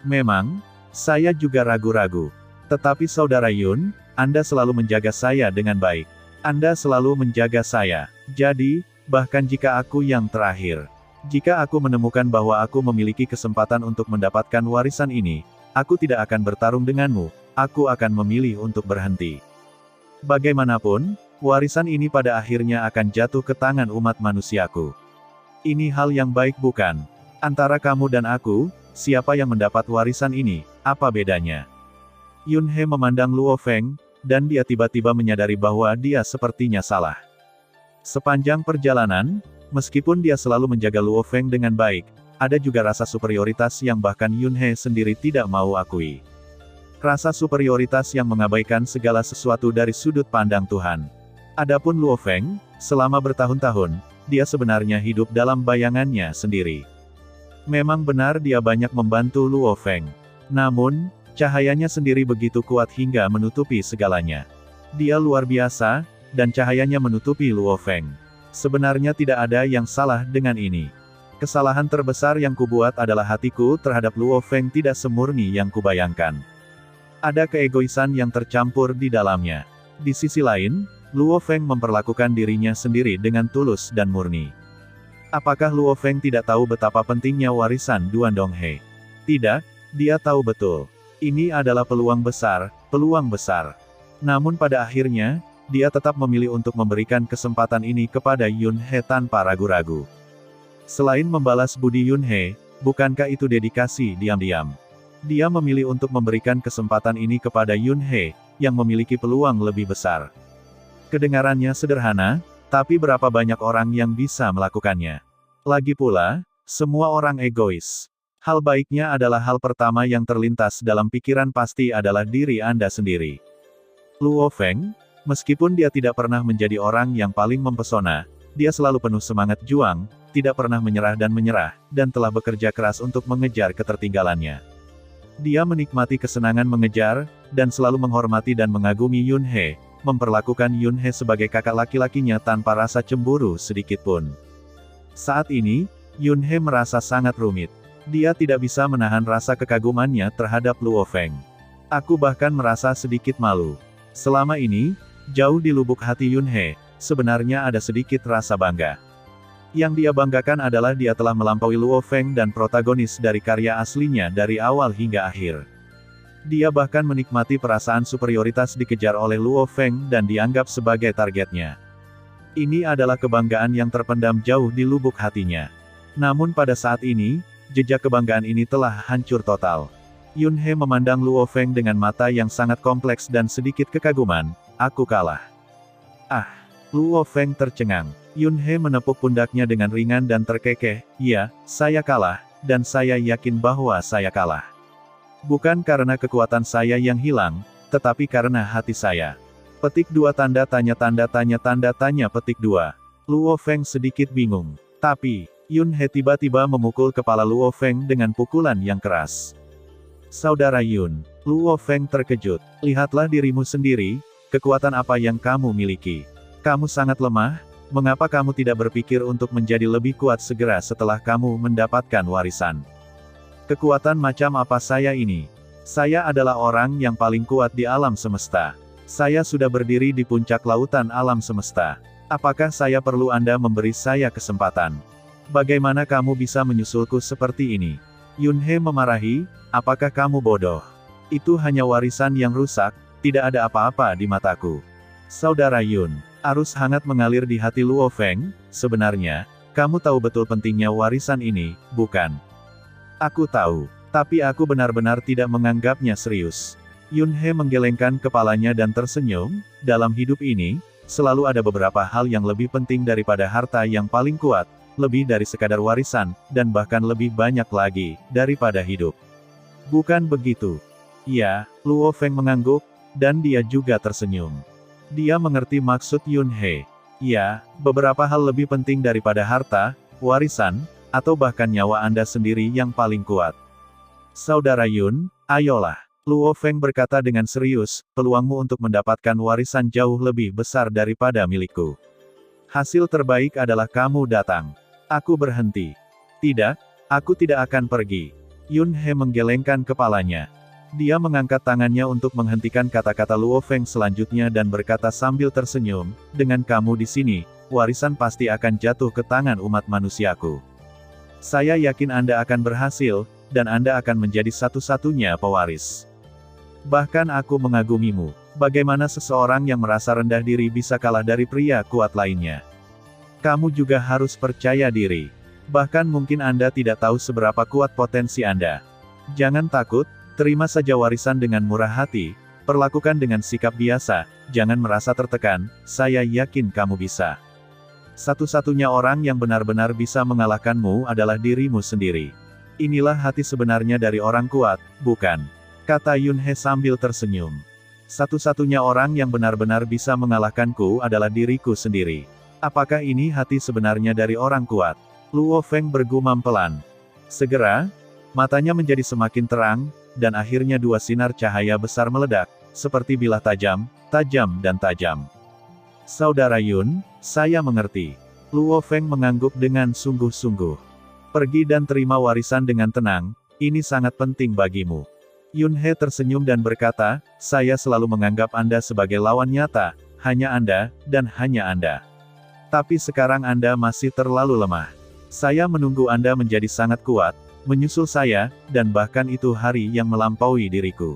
Memang, saya juga ragu-ragu. Tetapi Saudara Yun, Anda selalu menjaga saya dengan baik. Anda selalu menjaga saya. Jadi, bahkan jika aku yang terakhir, jika aku menemukan bahwa aku memiliki kesempatan untuk mendapatkan warisan ini, aku tidak akan bertarung denganmu, aku akan memilih untuk berhenti. Bagaimanapun, warisan ini pada akhirnya akan jatuh ke tangan umat manusiaku. Ini hal yang baik bukan? Antara kamu dan aku, siapa yang mendapat warisan ini, apa bedanya?" Yun He memandang Luo Feng, dan dia tiba-tiba menyadari bahwa dia sepertinya salah. Sepanjang perjalanan, meskipun dia selalu menjaga Luo Feng dengan baik, ada juga rasa superioritas yang bahkan Yun He sendiri tidak mau akui. Rasa superioritas yang mengabaikan segala sesuatu dari sudut pandang Tuhan. Adapun Luo Feng, Selama bertahun-tahun, dia sebenarnya hidup dalam bayangannya sendiri. Memang benar dia banyak membantu Luo Feng. Namun, cahayanya sendiri begitu kuat hingga menutupi segalanya. Dia luar biasa, dan cahayanya menutupi Luo Feng. Sebenarnya tidak ada yang salah dengan ini. Kesalahan terbesar yang kubuat adalah hatiku terhadap Luo Feng tidak semurni yang kubayangkan. Ada keegoisan yang tercampur di dalamnya. Di sisi lain, Luo Feng memperlakukan dirinya sendiri dengan tulus dan murni. Apakah Luo Feng tidak tahu betapa pentingnya warisan Duan Donghe? Tidak, dia tahu betul. Ini adalah peluang besar, peluang besar. Namun pada akhirnya, dia tetap memilih untuk memberikan kesempatan ini kepada Yun He tanpa ragu-ragu. Selain membalas budi Yun He, bukankah itu dedikasi diam-diam? Dia memilih untuk memberikan kesempatan ini kepada Yun He, yang memiliki peluang lebih besar. Kedengarannya sederhana, tapi berapa banyak orang yang bisa melakukannya? Lagi pula, semua orang egois. Hal baiknya adalah hal pertama yang terlintas dalam pikiran pasti adalah diri Anda sendiri. Luo Feng, meskipun dia tidak pernah menjadi orang yang paling mempesona, dia selalu penuh semangat juang, tidak pernah menyerah, dan telah bekerja keras untuk mengejar ketertinggalannya. Dia menikmati kesenangan mengejar, dan selalu menghormati dan mengagumi Yun He, memperlakukan Yun He sebagai kakak laki-lakinya tanpa rasa cemburu sedikitpun. Saat ini, Yun He merasa sangat rumit. Dia tidak bisa menahan rasa kekagumannya terhadap Luo Feng. Aku bahkan merasa sedikit malu. Selama ini, jauh di lubuk hati Yun He, sebenarnya ada sedikit rasa bangga. Yang dia banggakan adalah dia telah melampaui Luo Feng dan protagonis dari karya aslinya dari awal hingga akhir. Dia bahkan menikmati perasaan superioritas dikejar oleh Luo Feng dan dianggap sebagai targetnya. Ini adalah kebanggaan yang terpendam jauh di lubuk hatinya. Namun pada saat ini, jejak kebanggaan ini telah hancur total. Yun He memandang Luo Feng dengan mata yang sangat kompleks dan sedikit kekaguman. Aku kalah. Ah! Luo Feng tercengang. Yun He menepuk pundaknya dengan ringan dan terkekeh. Ya, saya kalah, dan saya yakin bahwa saya kalah. Bukan karena kekuatan saya yang hilang, tetapi karena hati saya. Petik 2 tanda tanya petik 2. Luo Feng sedikit bingung. Tapi, Yun He tiba-tiba memukul kepala Luo Feng dengan pukulan yang keras. Saudara Yun, Luo Feng terkejut. Lihatlah dirimu sendiri, kekuatan apa yang kamu miliki. Kamu sangat lemah, mengapa kamu tidak berpikir untuk menjadi lebih kuat segera setelah kamu mendapatkan warisan? Kekuatan macam apa saya ini? Saya adalah orang yang paling kuat di alam semesta. Saya sudah berdiri di puncak lautan alam semesta. Apakah saya perlu Anda memberi saya kesempatan? Bagaimana kamu bisa menyusulku seperti ini? Yun He memarahi, apakah kamu bodoh? Itu hanya warisan yang rusak, tidak ada apa-apa di mataku. Saudara Yun, arus hangat mengalir di hati Luo Feng, sebenarnya, kamu tahu betul pentingnya warisan ini, bukan? Aku tahu, tapi aku benar-benar tidak menganggapnya serius. Yun He menggelengkan kepalanya dan tersenyum, dalam hidup ini, selalu ada beberapa hal yang lebih penting daripada harta yang paling kuat, lebih dari sekadar warisan, dan bahkan lebih banyak lagi, daripada hidup. Bukan begitu? Ya, Luo Feng mengangguk, dan dia juga tersenyum. Dia mengerti maksud Yun He. Ya, beberapa hal lebih penting daripada harta, warisan, atau bahkan nyawa Anda sendiri yang paling kuat. Saudara Yun, ayolah. Luo Feng berkata dengan serius, peluangmu untuk mendapatkan warisan jauh lebih besar daripada milikku. Hasil terbaik adalah kamu datang. Aku berhenti. Tidak, aku tidak akan pergi. Yun He menggelengkan kepalanya. Dia mengangkat tangannya untuk menghentikan kata-kata Luo Feng selanjutnya dan berkata sambil tersenyum, dengan kamu di sini, warisan pasti akan jatuh ke tangan umat manusiaku. Saya yakin Anda akan berhasil, dan Anda akan menjadi satu-satunya pewaris. Bahkan aku mengagumimu. Bagaimana seseorang yang merasa rendah diri bisa kalah dari pria kuat lainnya? Kamu juga harus percaya diri. Bahkan mungkin Anda tidak tahu seberapa kuat potensi Anda. Jangan takut, terima saja warisan dengan murah hati, perlakukan dengan sikap biasa, jangan merasa tertekan, saya yakin kamu bisa. Satu-satunya orang yang benar-benar bisa mengalahkanmu adalah dirimu sendiri. Inilah hati sebenarnya dari orang kuat, bukan? Kata Yun He sambil tersenyum. Satu-satunya orang yang benar-benar bisa mengalahkanku adalah diriku sendiri. Apakah ini hati sebenarnya dari orang kuat? Luo Feng bergumam pelan. Segera, matanya menjadi semakin terang, dan akhirnya dua sinar cahaya besar meledak, seperti bilah tajam, tajam dan tajam. Saudara Yun, saya mengerti. Luo Feng mengangguk dengan sungguh-sungguh. Pergi dan terima warisan dengan tenang, ini sangat penting bagimu. Yun He tersenyum dan berkata, saya selalu menganggap Anda sebagai lawan nyata, hanya Anda, dan hanya Anda. Tapi sekarang Anda masih terlalu lemah. Saya menunggu Anda menjadi sangat kuat, menyusul saya, dan bahkan itu hari yang melampaui diriku.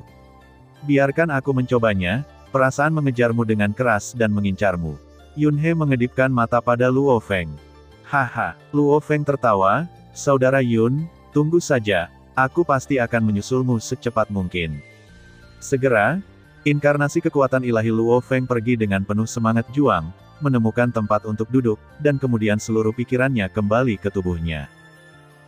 Biarkan aku mencobanya, perasaan mengejarmu dengan keras dan mengincarmu. Yun He mengedipkan mata pada Luo Feng. Haha, Luo Feng tertawa, saudara Yun, tunggu saja, aku pasti akan menyusulmu secepat mungkin. Segera, inkarnasi kekuatan ilahi Luo Feng pergi dengan penuh semangat juang, menemukan tempat untuk duduk, dan kemudian seluruh pikirannya kembali ke tubuhnya.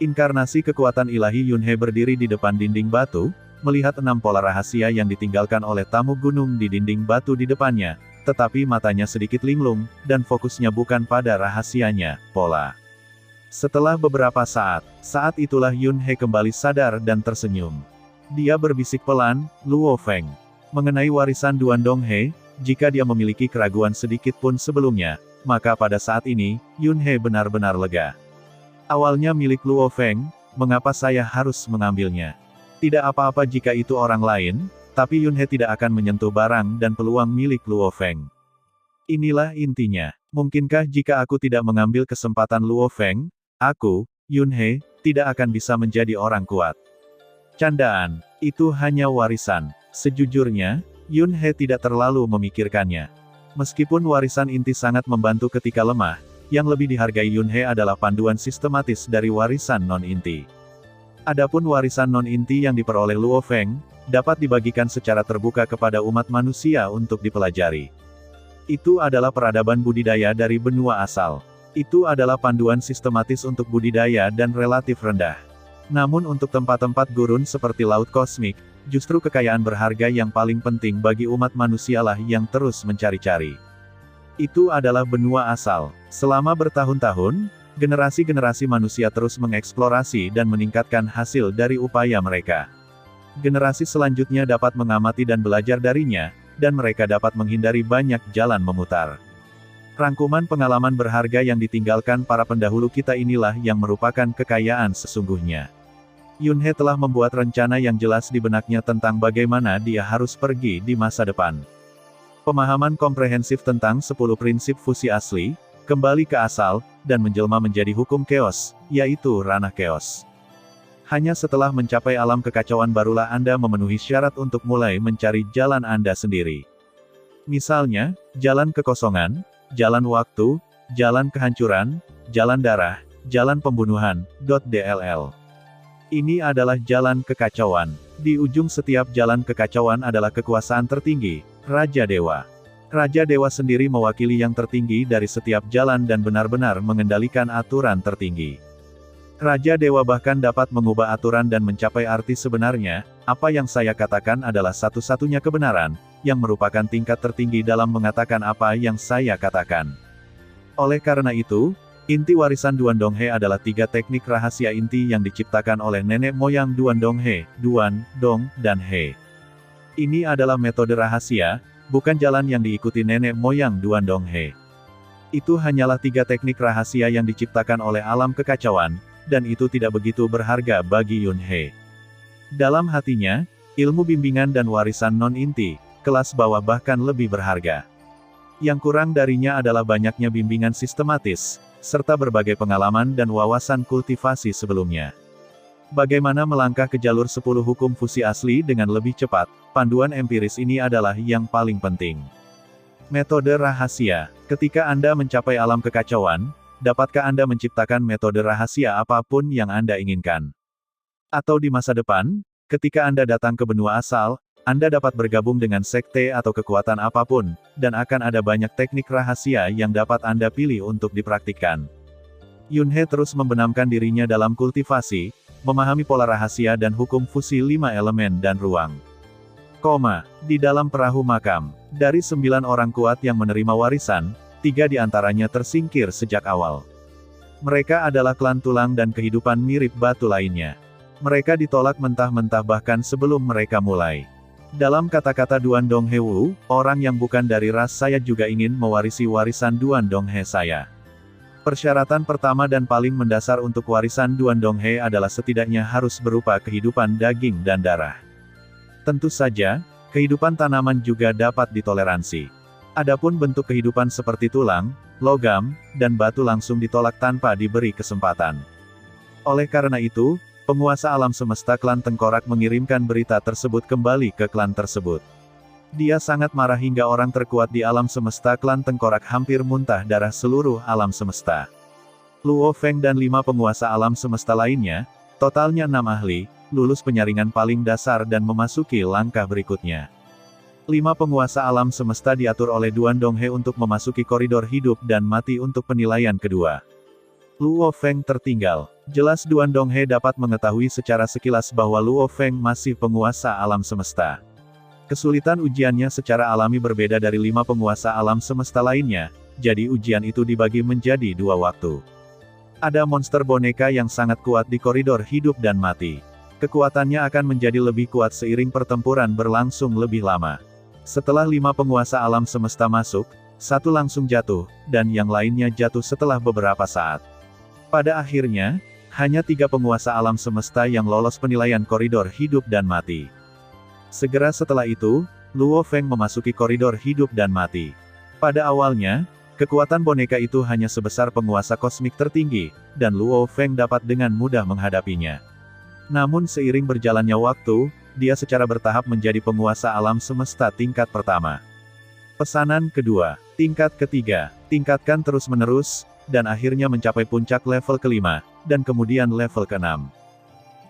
Inkarnasi kekuatan ilahi Yun He berdiri di depan dinding batu, melihat 6 pola rahasia yang ditinggalkan oleh tamu gunung di dinding batu di depannya, tetapi matanya sedikit linglung, dan fokusnya bukan pada rahasianya, pola. Setelah beberapa saat itulah Yun He kembali sadar dan tersenyum. Dia berbisik pelan, Luo Feng. Mengenai warisan Duan Donghe, jika dia memiliki keraguan sedikit pun sebelumnya, maka pada saat ini, Yun He benar-benar lega. Awalnya milik Luo Feng, mengapa saya harus mengambilnya? Tidak apa-apa jika itu orang lain, tapi Yun He tidak akan menyentuh barang dan peluang milik Luo Feng. Inilah intinya. Mungkinkah jika aku tidak mengambil kesempatan Luo Feng, aku, Yun He, tidak akan bisa menjadi orang kuat. Candaan, itu hanya warisan. Sejujurnya, Yun He tidak terlalu memikirkannya. Meskipun warisan inti sangat membantu ketika lemah, yang lebih dihargai Yun He adalah panduan sistematis dari warisan non-inti. Adapun warisan non-inti yang diperoleh Luo Feng, dapat dibagikan secara terbuka kepada umat manusia untuk dipelajari. Itu adalah peradaban budidaya dari benua asal. Itu adalah panduan sistematis untuk budidaya dan relatif rendah. Namun untuk tempat-tempat gurun seperti Laut Kosmik, justru kekayaan berharga yang paling penting bagi umat manusialah yang terus mencari-cari. Itu adalah benua asal. Selama bertahun-tahun, generasi-generasi manusia terus mengeksplorasi dan meningkatkan hasil dari upaya mereka. Generasi selanjutnya dapat mengamati dan belajar darinya, dan mereka dapat menghindari banyak jalan memutar. Rangkuman pengalaman berharga yang ditinggalkan para pendahulu kita inilah yang merupakan kekayaan sesungguhnya. Yun He telah membuat rencana yang jelas di benaknya tentang bagaimana dia harus pergi di masa depan. Pemahaman komprehensif tentang 10 prinsip fusi asli, kembali ke asal, dan menjelma menjadi hukum chaos, yaitu ranah chaos. Hanya setelah mencapai alam kekacauan barulah Anda memenuhi syarat untuk mulai mencari jalan Anda sendiri. Misalnya, jalan kekosongan, jalan waktu, jalan kehancuran, jalan darah, jalan pembunuhan, DLL. Ini adalah jalan kekacauan. Di ujung setiap jalan kekacauan adalah kekuasaan tertinggi, Raja Dewa. Raja Dewa sendiri mewakili yang tertinggi dari setiap jalan dan benar-benar mengendalikan aturan tertinggi. Raja Dewa bahkan dapat mengubah aturan dan mencapai arti sebenarnya. Apa yang saya katakan adalah satu-satunya kebenaran, yang merupakan tingkat tertinggi dalam mengatakan apa yang saya katakan. Oleh karena itu, inti warisan Duan Donghe adalah 3 teknik rahasia inti yang diciptakan oleh nenek moyang Duan Donghe, Duan, Dong, dan He. Ini adalah metode rahasia, bukan jalan yang diikuti nenek moyang Duan Donghe. Itu hanyalah 3 teknik rahasia yang diciptakan oleh alam kekacauan, dan itu tidak begitu berharga bagi Yun He. Dalam hatinya, ilmu bimbingan dan warisan non-inti, kelas bawah bahkan lebih berharga. Yang kurang darinya adalah banyaknya bimbingan sistematis, serta berbagai pengalaman dan wawasan kultivasi sebelumnya. Bagaimana melangkah ke jalur 10 hukum fusi asli dengan lebih cepat, panduan empiris ini adalah yang paling penting. Metode rahasia. Ketika Anda mencapai alam kekacauan, dapatkah Anda menciptakan metode rahasia apapun yang Anda inginkan? Atau di masa depan, ketika Anda datang ke benua asal, Anda dapat bergabung dengan sekte atau kekuatan apapun, dan akan ada banyak teknik rahasia yang dapat Anda pilih untuk dipraktikkan. Yun He terus membenamkan dirinya dalam kultivasi, memahami pola rahasia dan hukum fusi 5 elemen dan ruang. Di dalam perahu makam, dari 9 orang kuat yang menerima warisan, 3 di antaranya tersingkir sejak awal. Mereka adalah klan tulang dan kehidupan mirip batu lainnya. Mereka ditolak mentah-mentah bahkan sebelum mereka mulai. Dalam kata-kata Duan Donghe Wu, orang yang bukan dari ras saya juga ingin mewarisi warisan Duan Donghe saya. Persyaratan pertama dan paling mendasar untuk warisan Duan Donghe adalah setidaknya harus berupa kehidupan daging dan darah. Tentu saja, kehidupan tanaman juga dapat ditoleransi. Adapun bentuk kehidupan seperti tulang, logam, dan batu langsung ditolak tanpa diberi kesempatan. Oleh karena itu, penguasa alam semesta klan Tengkorak mengirimkan berita tersebut kembali ke klan tersebut. Dia sangat marah hingga orang terkuat di alam semesta klan Tengkorak hampir muntah darah seluruh alam semesta. Luo Feng dan 5 penguasa alam semesta lainnya, totalnya 6 ahli, lulus penyaringan paling dasar dan memasuki langkah berikutnya. 5 penguasa alam semesta diatur oleh Duan Donghe untuk memasuki koridor hidup dan mati untuk penilaian kedua. Luo Feng tertinggal. Jelas Duan Donghe dapat mengetahui secara sekilas bahwa Luo Feng masih penguasa alam semesta. Kesulitan ujiannya secara alami berbeda dari 5 penguasa alam semesta lainnya, jadi ujian itu dibagi menjadi 2 waktu. Ada monster boneka yang sangat kuat di koridor hidup dan mati. Kekuatannya akan menjadi lebih kuat seiring pertempuran berlangsung lebih lama. Setelah 5 penguasa alam semesta masuk, 1 langsung jatuh, dan yang lainnya jatuh setelah beberapa saat. Pada akhirnya, hanya 3 penguasa alam semesta yang lolos penilaian koridor hidup dan mati. Segera setelah itu, Luo Feng memasuki koridor hidup dan mati. Pada awalnya, kekuatan boneka itu hanya sebesar penguasa kosmik tertinggi, dan Luo Feng dapat dengan mudah menghadapinya. Namun seiring berjalannya waktu, dia secara bertahap menjadi penguasa alam semesta tingkat pertama. Pesanan kedua, tingkat ketiga, tingkatkan terus-menerus, dan akhirnya mencapai puncak level kelima, dan kemudian level keenam.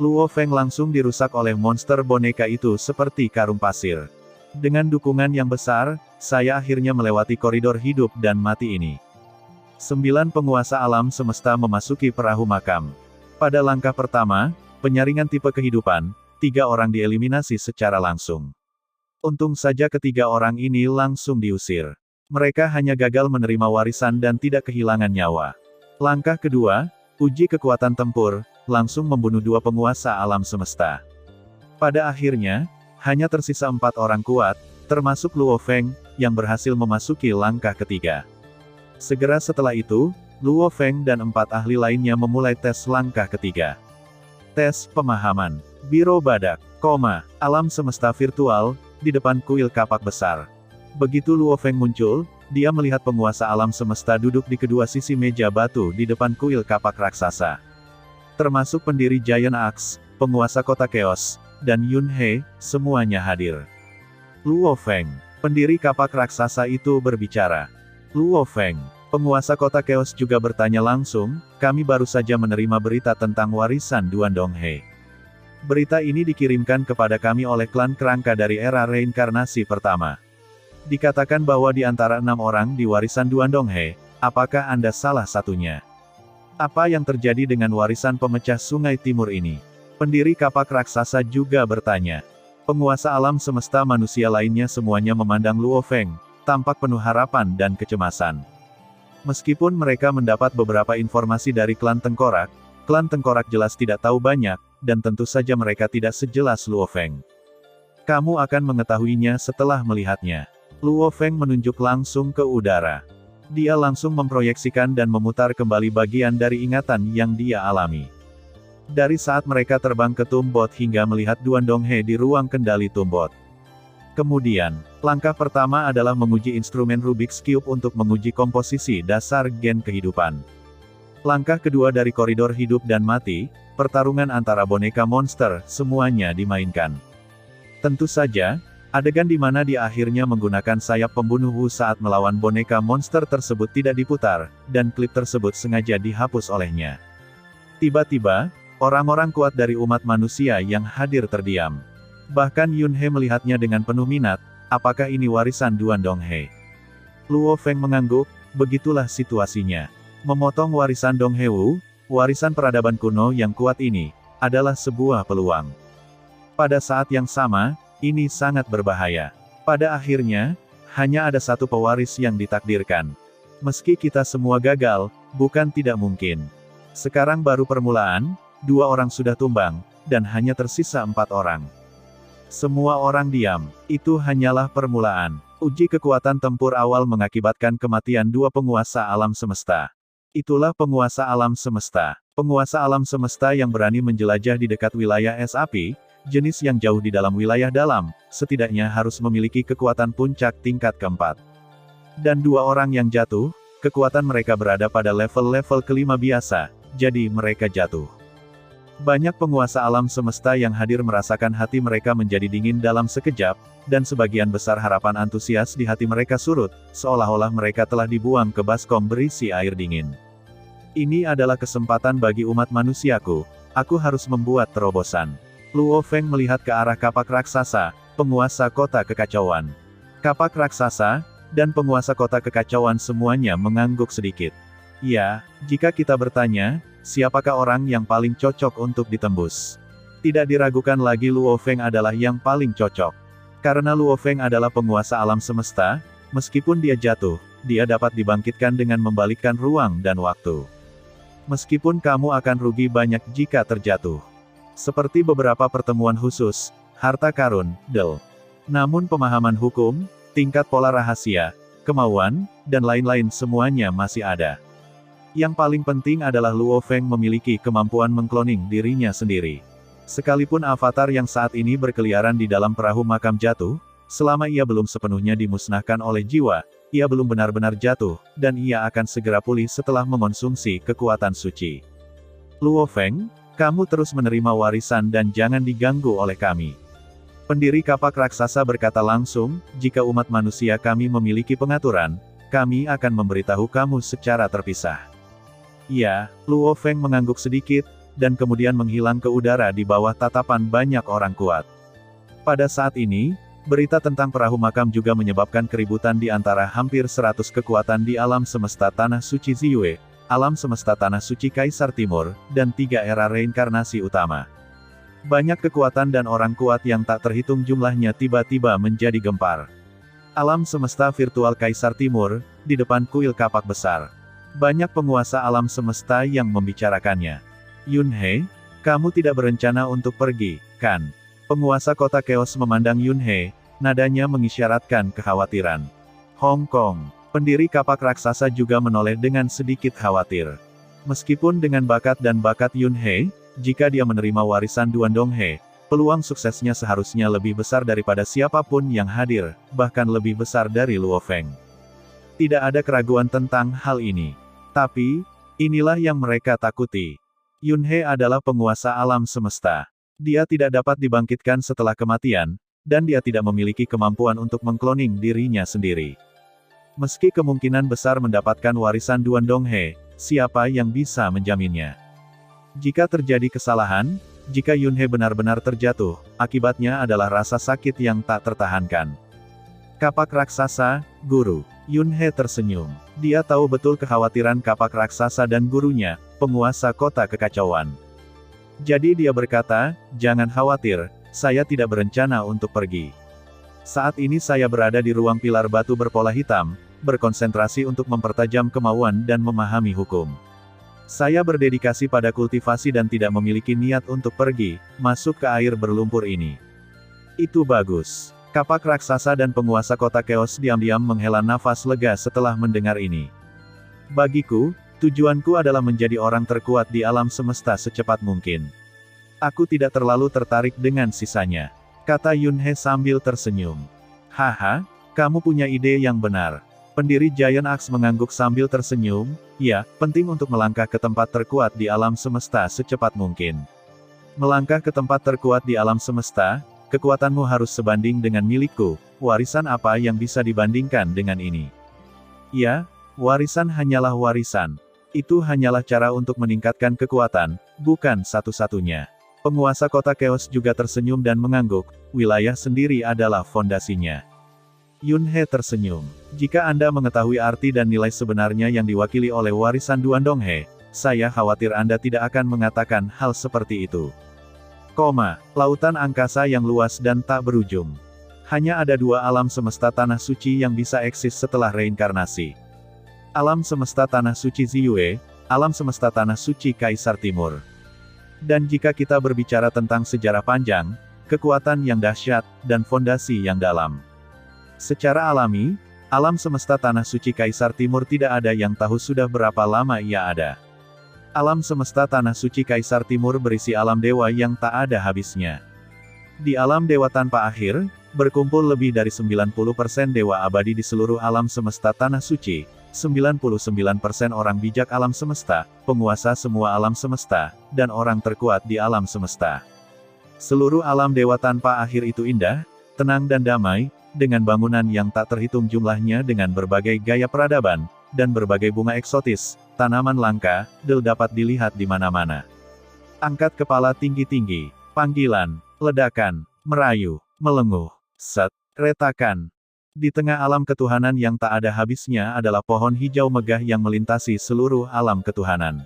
Luo Feng langsung dirusak oleh monster boneka itu seperti karung pasir. Dengan dukungan yang besar, saya akhirnya melewati koridor hidup dan mati ini. 9 penguasa alam semesta memasuki perahu makam. Pada langkah pertama, penyaringan tipe kehidupan, 3 orang dieliminasi secara langsung. Untung saja ketiga orang ini langsung diusir. Mereka hanya gagal menerima warisan dan tidak kehilangan nyawa. Langkah kedua, uji kekuatan tempur, langsung membunuh 2 penguasa alam semesta. Pada akhirnya, hanya tersisa 4 orang kuat, termasuk Luo Feng, yang berhasil memasuki langkah ketiga. Segera setelah itu, Luo Feng dan 4 ahli lainnya memulai tes langkah ketiga. Tes pemahaman. Biro Badak, alam semesta virtual, di depan kuil kapak besar. Begitu Luo Feng muncul, dia melihat penguasa alam semesta duduk di kedua sisi meja batu di depan kuil kapak raksasa. Termasuk pendiri Giant Axe, penguasa kota Chaos, dan Yun He, semuanya hadir. Luo Feng, pendiri kapak raksasa itu berbicara. Luo Feng, penguasa kota Chaos juga bertanya langsung, kami baru saja menerima berita tentang warisan Duan Donghe. Berita ini dikirimkan kepada kami oleh klan kerangka dari era reinkarnasi pertama. Dikatakan bahwa di antara 6 orang di warisan Duan Donghe, apakah Anda salah satunya? Apa yang terjadi dengan warisan pemecah sungai timur ini? Pendiri kapak raksasa juga bertanya. Penguasa alam semesta manusia lainnya semuanya memandang Luo Feng, tampak penuh harapan dan kecemasan. Meskipun mereka mendapat beberapa informasi dari klan Tengkorak jelas tidak tahu banyak, dan tentu saja mereka tidak sejelas Luo Feng. Kamu akan mengetahuinya setelah melihatnya. Luo Feng menunjuk langsung ke udara. Dia langsung memproyeksikan dan memutar kembali bagian dari ingatan yang dia alami. Dari saat mereka terbang ke Tumbot hingga melihat Duan Donghe di ruang kendali Tumbot. Kemudian, langkah pertama adalah menguji instrumen Rubik's Cube untuk menguji komposisi dasar gen kehidupan. Langkah kedua dari koridor hidup dan mati, pertarungan antara boneka monster, semuanya dimainkan. Tentu saja, adegan di mana dia akhirnya menggunakan sayap pembunuh Wu saat melawan boneka monster tersebut tidak diputar, dan klip tersebut sengaja dihapus olehnya. Tiba-tiba, orang-orang kuat dari umat manusia yang hadir terdiam. Bahkan Yun He melihatnya dengan penuh minat, apakah ini warisan Duan Donghe? Luo Feng mengangguk, begitulah situasinya. Memotong warisan Donghe Wu, warisan peradaban kuno yang kuat ini, adalah sebuah peluang. Pada saat yang sama, ini sangat berbahaya. Pada akhirnya, hanya ada satu pewaris yang ditakdirkan. Meski kita semua gagal, bukan tidak mungkin. Sekarang baru permulaan, 2 orang sudah tumbang, dan hanya tersisa 4 orang. Semua orang diam. Itu hanyalah permulaan. Uji kekuatan tempur awal mengakibatkan kematian 2 penguasa alam semesta. Itulah penguasa alam semesta. Penguasa alam semesta yang berani menjelajah di dekat wilayah es api, jenis yang jauh di dalam wilayah dalam, setidaknya harus memiliki kekuatan puncak tingkat keempat. Dan 2 orang yang jatuh, kekuatan mereka berada pada level-level kelima biasa, jadi mereka jatuh. Banyak penguasa alam semesta yang hadir merasakan hati mereka menjadi dingin dalam sekejap, dan sebagian besar harapan antusias di hati mereka surut, seolah-olah mereka telah dibuang ke baskom berisi air dingin. Ini adalah kesempatan bagi umat manusiaku, aku harus membuat terobosan. Luo Feng melihat ke arah kapak raksasa, penguasa kota kekacauan. Kapak raksasa, dan penguasa kota kekacauan semuanya mengangguk sedikit. Ya, jika kita bertanya, siapakah orang yang paling cocok untuk ditembus? Tidak diragukan lagi Luo Feng adalah yang paling cocok. Karena Luo Feng adalah penguasa alam semesta, meskipun dia jatuh, dia dapat dibangkitkan dengan membalikkan ruang dan waktu. Meskipun kamu akan rugi banyak jika terjatuh. Seperti beberapa pertemuan khusus, harta karun, namun pemahaman hukum, tingkat pola rahasia, kemauan, dan lain-lain semuanya masih ada. Yang paling penting adalah Luo Feng memiliki kemampuan mengkloning dirinya sendiri. Sekalipun avatar yang saat ini berkeliaran di dalam perahu makam jatuh, selama ia belum sepenuhnya dimusnahkan oleh jiwa, ia belum benar-benar jatuh, dan ia akan segera pulih setelah mengonsumsi kekuatan suci. Luo Feng, kamu terus menerima warisan dan jangan diganggu oleh kami. Pendiri kapak raksasa berkata langsung, jika umat manusia kami memiliki pengaturan, kami akan memberitahu kamu secara terpisah. Ya, Luo Feng mengangguk sedikit, dan kemudian menghilang ke udara di bawah tatapan banyak orang kuat. Pada saat ini, berita tentang perahu makam juga menyebabkan keributan di antara hampir 100 kekuatan di alam semesta Tanah Suci Ziyue, alam semesta Tanah Suci Kaisar Timur, dan 3 era reinkarnasi utama. Banyak kekuatan dan orang kuat yang tak terhitung jumlahnya tiba-tiba menjadi gempar. Alam semesta virtual Kaisar Timur, di depan kuil kapak besar. Banyak penguasa alam semesta yang membicarakannya. Yun He, kamu tidak berencana untuk pergi, kan? Penguasa kota Chaos memandang Yun He, nadanya mengisyaratkan kekhawatiran. Hong Kong, pendiri kapak raksasa juga menoleh dengan sedikit khawatir. Meskipun dengan bakat dan bakat Yun He, jika dia menerima warisan Duan Donghe, peluang suksesnya seharusnya lebih besar daripada siapapun yang hadir, bahkan lebih besar dari Luo Feng. Tidak ada keraguan tentang hal ini. Tapi, inilah yang mereka takuti. Yun He adalah penguasa alam semesta. Dia tidak dapat dibangkitkan setelah kematian, dan dia tidak memiliki kemampuan untuk mengkloning dirinya sendiri. Meski kemungkinan besar mendapatkan warisan Duan Donghe, siapa yang bisa menjaminnya? Jika terjadi kesalahan, jika Yun He benar-benar terjatuh, akibatnya adalah rasa sakit yang tak tertahankan. Kapak raksasa, guru. Yun He tersenyum. Dia tahu betul kekhawatiran kapak raksasa dan gurunya, penguasa kota kekacauan. Jadi dia berkata, jangan khawatir, saya tidak berencana untuk pergi. Saat ini saya berada di ruang pilar batu berpola hitam, berkonsentrasi untuk mempertajam kemauan dan memahami hukum. Saya berdedikasi pada kultivasi dan tidak memiliki niat untuk pergi, masuk ke air berlumpur ini. Itu bagus. Kapak raksasa dan penguasa kota Chaos diam-diam menghela nafas lega setelah mendengar ini. Bagiku, tujuanku adalah menjadi orang terkuat di alam semesta secepat mungkin. Aku tidak terlalu tertarik dengan sisanya, kata Yun He sambil tersenyum. Haha, kamu punya ide yang benar. Pendiri Giant Axe mengangguk sambil tersenyum, ya, penting untuk melangkah ke tempat terkuat di alam semesta secepat mungkin. Melangkah ke tempat terkuat di alam semesta, kekuatanmu harus sebanding dengan milikku, warisan apa yang bisa dibandingkan dengan ini? Ya, warisan hanyalah warisan. Itu hanyalah cara untuk meningkatkan kekuatan, bukan satu-satunya. Penguasa kota Chaos juga tersenyum dan mengangguk, wilayah sendiri adalah fondasinya. Yun He tersenyum. Jika Anda mengetahui arti dan nilai sebenarnya yang diwakili oleh warisan Duan Donghe, saya khawatir Anda tidak akan mengatakan hal seperti itu. Lautan angkasa yang luas dan tak berujung. Hanya ada 2 alam semesta tanah suci yang bisa eksis setelah reinkarnasi. Alam semesta tanah suci Ziyue, alam semesta tanah suci Kaisar Timur. Dan jika kita berbicara tentang sejarah panjang, kekuatan yang dahsyat, dan fondasi yang dalam. Secara alami, alam semesta tanah suci Kaisar Timur tidak ada yang tahu sudah berapa lama ia ada. Alam semesta tanah suci Kaisar Timur berisi alam dewa yang tak ada habisnya. Di alam dewa tanpa akhir, berkumpul lebih dari 90% dewa abadi di seluruh alam semesta tanah suci, 99% orang bijak alam semesta, penguasa semua alam semesta, dan orang terkuat di alam semesta. Seluruh alam dewa tanpa akhir itu indah, tenang dan damai, dengan bangunan yang tak terhitung jumlahnya dengan berbagai gaya peradaban, dan berbagai bunga eksotis, tanaman langka, dapat dilihat di mana-mana. Angkat kepala tinggi-tinggi, panggilan, ledakan, merayu, melenguh, set, retakan. Di tengah alam ketuhanan yang tak ada habisnya adalah pohon hijau megah yang melintasi seluruh alam ketuhanan.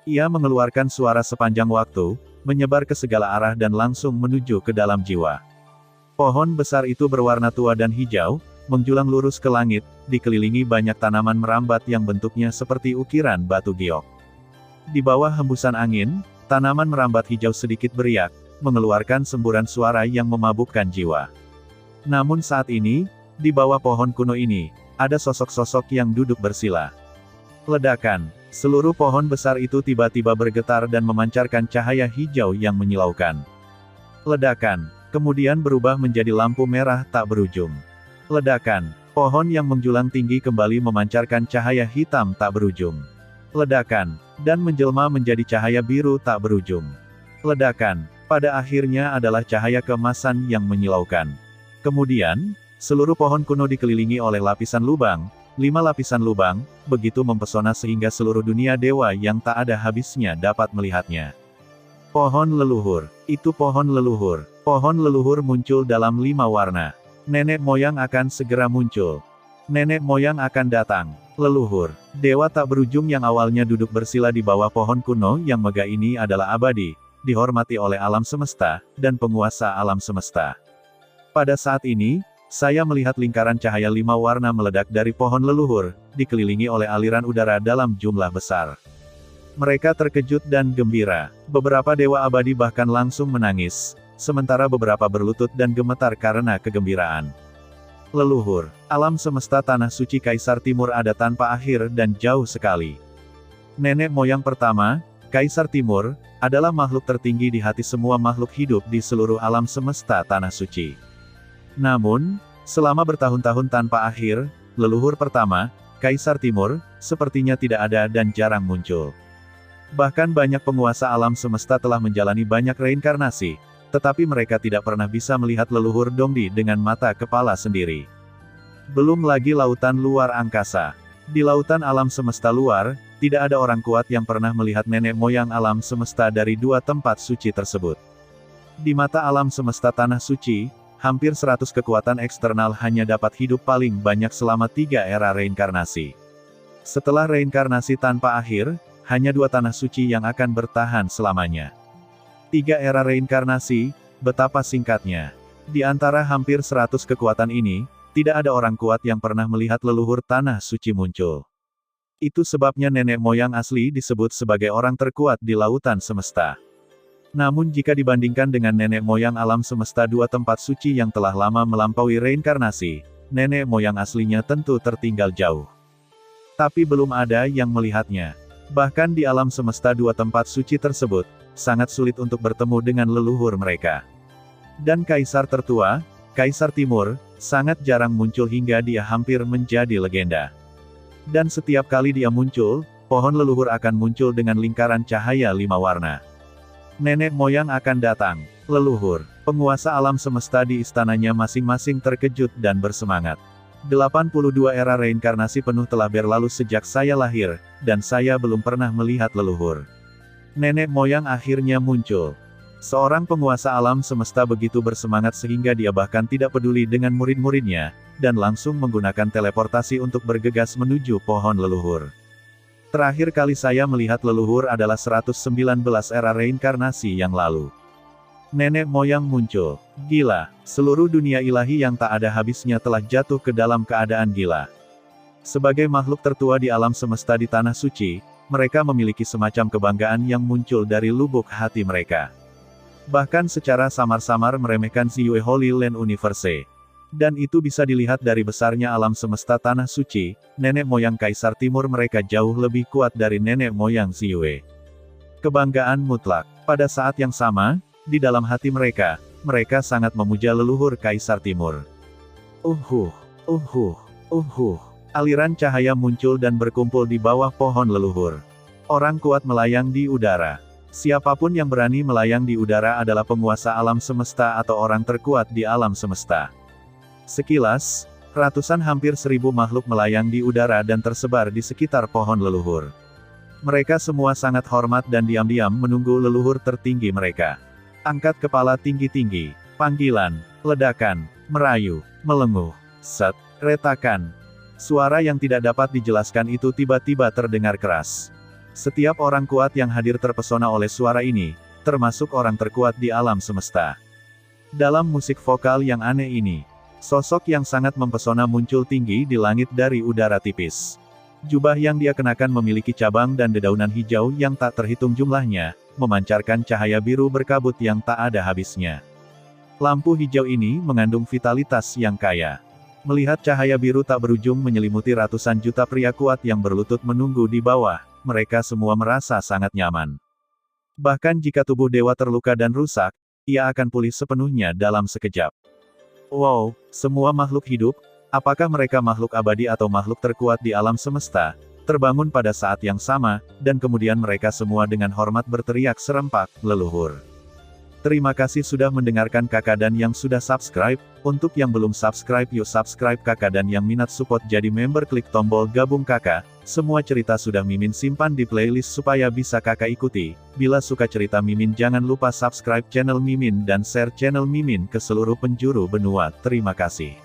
Ia mengeluarkan suara sepanjang waktu, menyebar ke segala arah dan langsung menuju ke dalam jiwa. Pohon besar itu berwarna tua dan hijau, menjulang lurus ke langit, dikelilingi banyak tanaman merambat yang bentuknya seperti ukiran batu giok. Di bawah hembusan angin, tanaman merambat hijau sedikit beriak, mengeluarkan semburan suara yang memabukkan jiwa. Namun saat ini, di bawah pohon kuno ini, ada sosok-sosok yang duduk bersila. Ledakan, seluruh pohon besar itu tiba-tiba bergetar dan memancarkan cahaya hijau yang menyilaukan. Ledakan, kemudian berubah menjadi lampu merah tak berujung. Ledakan, pohon yang menjulang tinggi kembali memancarkan cahaya hitam tak berujung. Ledakan, dan menjelma menjadi cahaya biru tak berujung. Ledakan, pada akhirnya adalah cahaya keemasan yang menyilaukan. Kemudian, seluruh pohon kuno dikelilingi oleh lapisan lubang, 5 lapisan lubang, begitu mempesona sehingga seluruh dunia dewa yang tak ada habisnya dapat melihatnya. Pohon leluhur, itu pohon leluhur. Pohon leluhur muncul dalam 5 warna. Nenek moyang akan segera muncul. Nenek moyang akan datang. Leluhur, dewa tak berujung yang awalnya duduk bersila di bawah pohon kuno yang megah ini adalah abadi, dihormati oleh alam semesta, dan penguasa alam semesta. Pada saat ini, saya melihat lingkaran cahaya 5 warna meledak dari pohon leluhur, dikelilingi oleh aliran udara dalam jumlah besar. Mereka terkejut dan gembira. Beberapa dewa abadi bahkan langsung menangis, sementara beberapa berlutut dan gemetar karena kegembiraan. Leluhur, alam semesta tanah suci Kaisar Timur ada tanpa akhir dan jauh sekali. Nenek moyang pertama, Kaisar Timur, adalah makhluk tertinggi di hati semua makhluk hidup di seluruh alam semesta tanah suci. Namun, selama bertahun-tahun tanpa akhir, leluhur pertama, Kaisar Timur, sepertinya tidak ada dan jarang muncul. Bahkan banyak penguasa alam semesta telah menjalani banyak reinkarnasi, tetapi mereka tidak pernah bisa melihat leluhur Dongdi dengan mata kepala sendiri. Belum lagi lautan luar angkasa. Di lautan alam semesta luar, tidak ada orang kuat yang pernah melihat nenek moyang alam semesta dari 2 tempat suci tersebut. Di mata alam semesta tanah suci, hampir 100 kekuatan eksternal hanya dapat hidup paling banyak selama 3 era reinkarnasi. Setelah reinkarnasi tanpa akhir, hanya 2 tanah suci yang akan bertahan selamanya. 3 era reinkarnasi, betapa singkatnya. Di antara hampir 100 kekuatan ini, tidak ada orang kuat yang pernah melihat leluhur tanah suci muncul. Itu sebabnya nenek moyang asli disebut sebagai orang terkuat di lautan semesta. Namun jika dibandingkan dengan nenek moyang alam semesta 2 tempat suci yang telah lama melampaui reinkarnasi, nenek moyang aslinya tentu tertinggal jauh. Tapi belum ada yang melihatnya. Bahkan di alam semesta 2 tempat suci tersebut, sangat sulit untuk bertemu dengan leluhur mereka. Dan Kaisar tertua, Kaisar Timur, sangat jarang muncul hingga dia hampir menjadi legenda. Dan setiap kali dia muncul, pohon leluhur akan muncul dengan lingkaran cahaya 5 warna. Nenek moyang akan datang. Leluhur, penguasa alam semesta di istananya masing-masing terkejut dan bersemangat. 82 era reinkarnasi penuh telah berlalu sejak saya lahir, dan saya belum pernah melihat leluhur. Nenek moyang akhirnya muncul. Seorang penguasa alam semesta begitu bersemangat sehingga dia bahkan tidak peduli dengan murid-muridnya, dan langsung menggunakan teleportasi untuk bergegas menuju pohon leluhur. Terakhir kali saya melihat leluhur adalah 119 era reinkarnasi yang lalu. Nenek moyang muncul. Gila, seluruh dunia ilahi yang tak ada habisnya telah jatuh ke dalam keadaan gila. Sebagai makhluk tertua di alam semesta di Tanah Suci, mereka memiliki semacam kebanggaan yang muncul dari lubuk hati mereka. Bahkan secara samar-samar meremehkan Ziyue Holy Land Universe. Dan itu bisa dilihat dari besarnya alam semesta Tanah Suci, nenek moyang Kaisar Timur mereka jauh lebih kuat dari nenek moyang Ziyue. Kebanggaan mutlak. Pada saat yang sama, di dalam hati mereka, mereka sangat memuja leluhur Kaisar Timur. Aliran cahaya muncul dan berkumpul di bawah pohon leluhur. Orang kuat melayang di udara. Siapapun yang berani melayang di udara adalah penguasa alam semesta atau orang terkuat di alam semesta. Sekilas, ratusan hampir 1000 makhluk melayang di udara dan tersebar di sekitar pohon leluhur. Mereka semua sangat hormat dan diam-diam menunggu leluhur tertinggi mereka. Angkat kepala tinggi-tinggi, panggilan, ledakan, merayu, melenguh, set, retakan. Suara yang tidak dapat dijelaskan itu tiba-tiba terdengar keras. Setiap orang kuat yang hadir terpesona oleh suara ini, termasuk orang terkuat di alam semesta. Dalam musik vokal yang aneh ini, sosok yang sangat mempesona muncul tinggi di langit dari udara tipis. Jubah yang dia kenakan memiliki cabang dan dedaunan hijau yang tak terhitung jumlahnya, memancarkan cahaya biru berkabut yang tak ada habisnya. Lampu hijau ini mengandung vitalitas yang kaya. Melihat cahaya biru tak berujung menyelimuti ratusan juta pria kuat yang berlutut menunggu di bawah, mereka semua merasa sangat nyaman. Bahkan jika tubuh dewa terluka dan rusak, ia akan pulih sepenuhnya dalam sekejap. Wow, semua makhluk hidup, apakah mereka makhluk abadi atau makhluk terkuat di alam semesta, terbangun pada saat yang sama, dan kemudian mereka semua dengan hormat berteriak serempak, leluhur. Terima kasih sudah mendengarkan kakak dan yang sudah subscribe. Untuk yang belum subscribe yuk subscribe kakak dan yang minat support jadi member klik tombol gabung kakak. Semua cerita sudah Mimin simpan di playlist supaya bisa kakak ikuti. Bila suka cerita Mimin jangan lupa subscribe channel Mimin dan share channel Mimin ke seluruh penjuru benua. Terima kasih.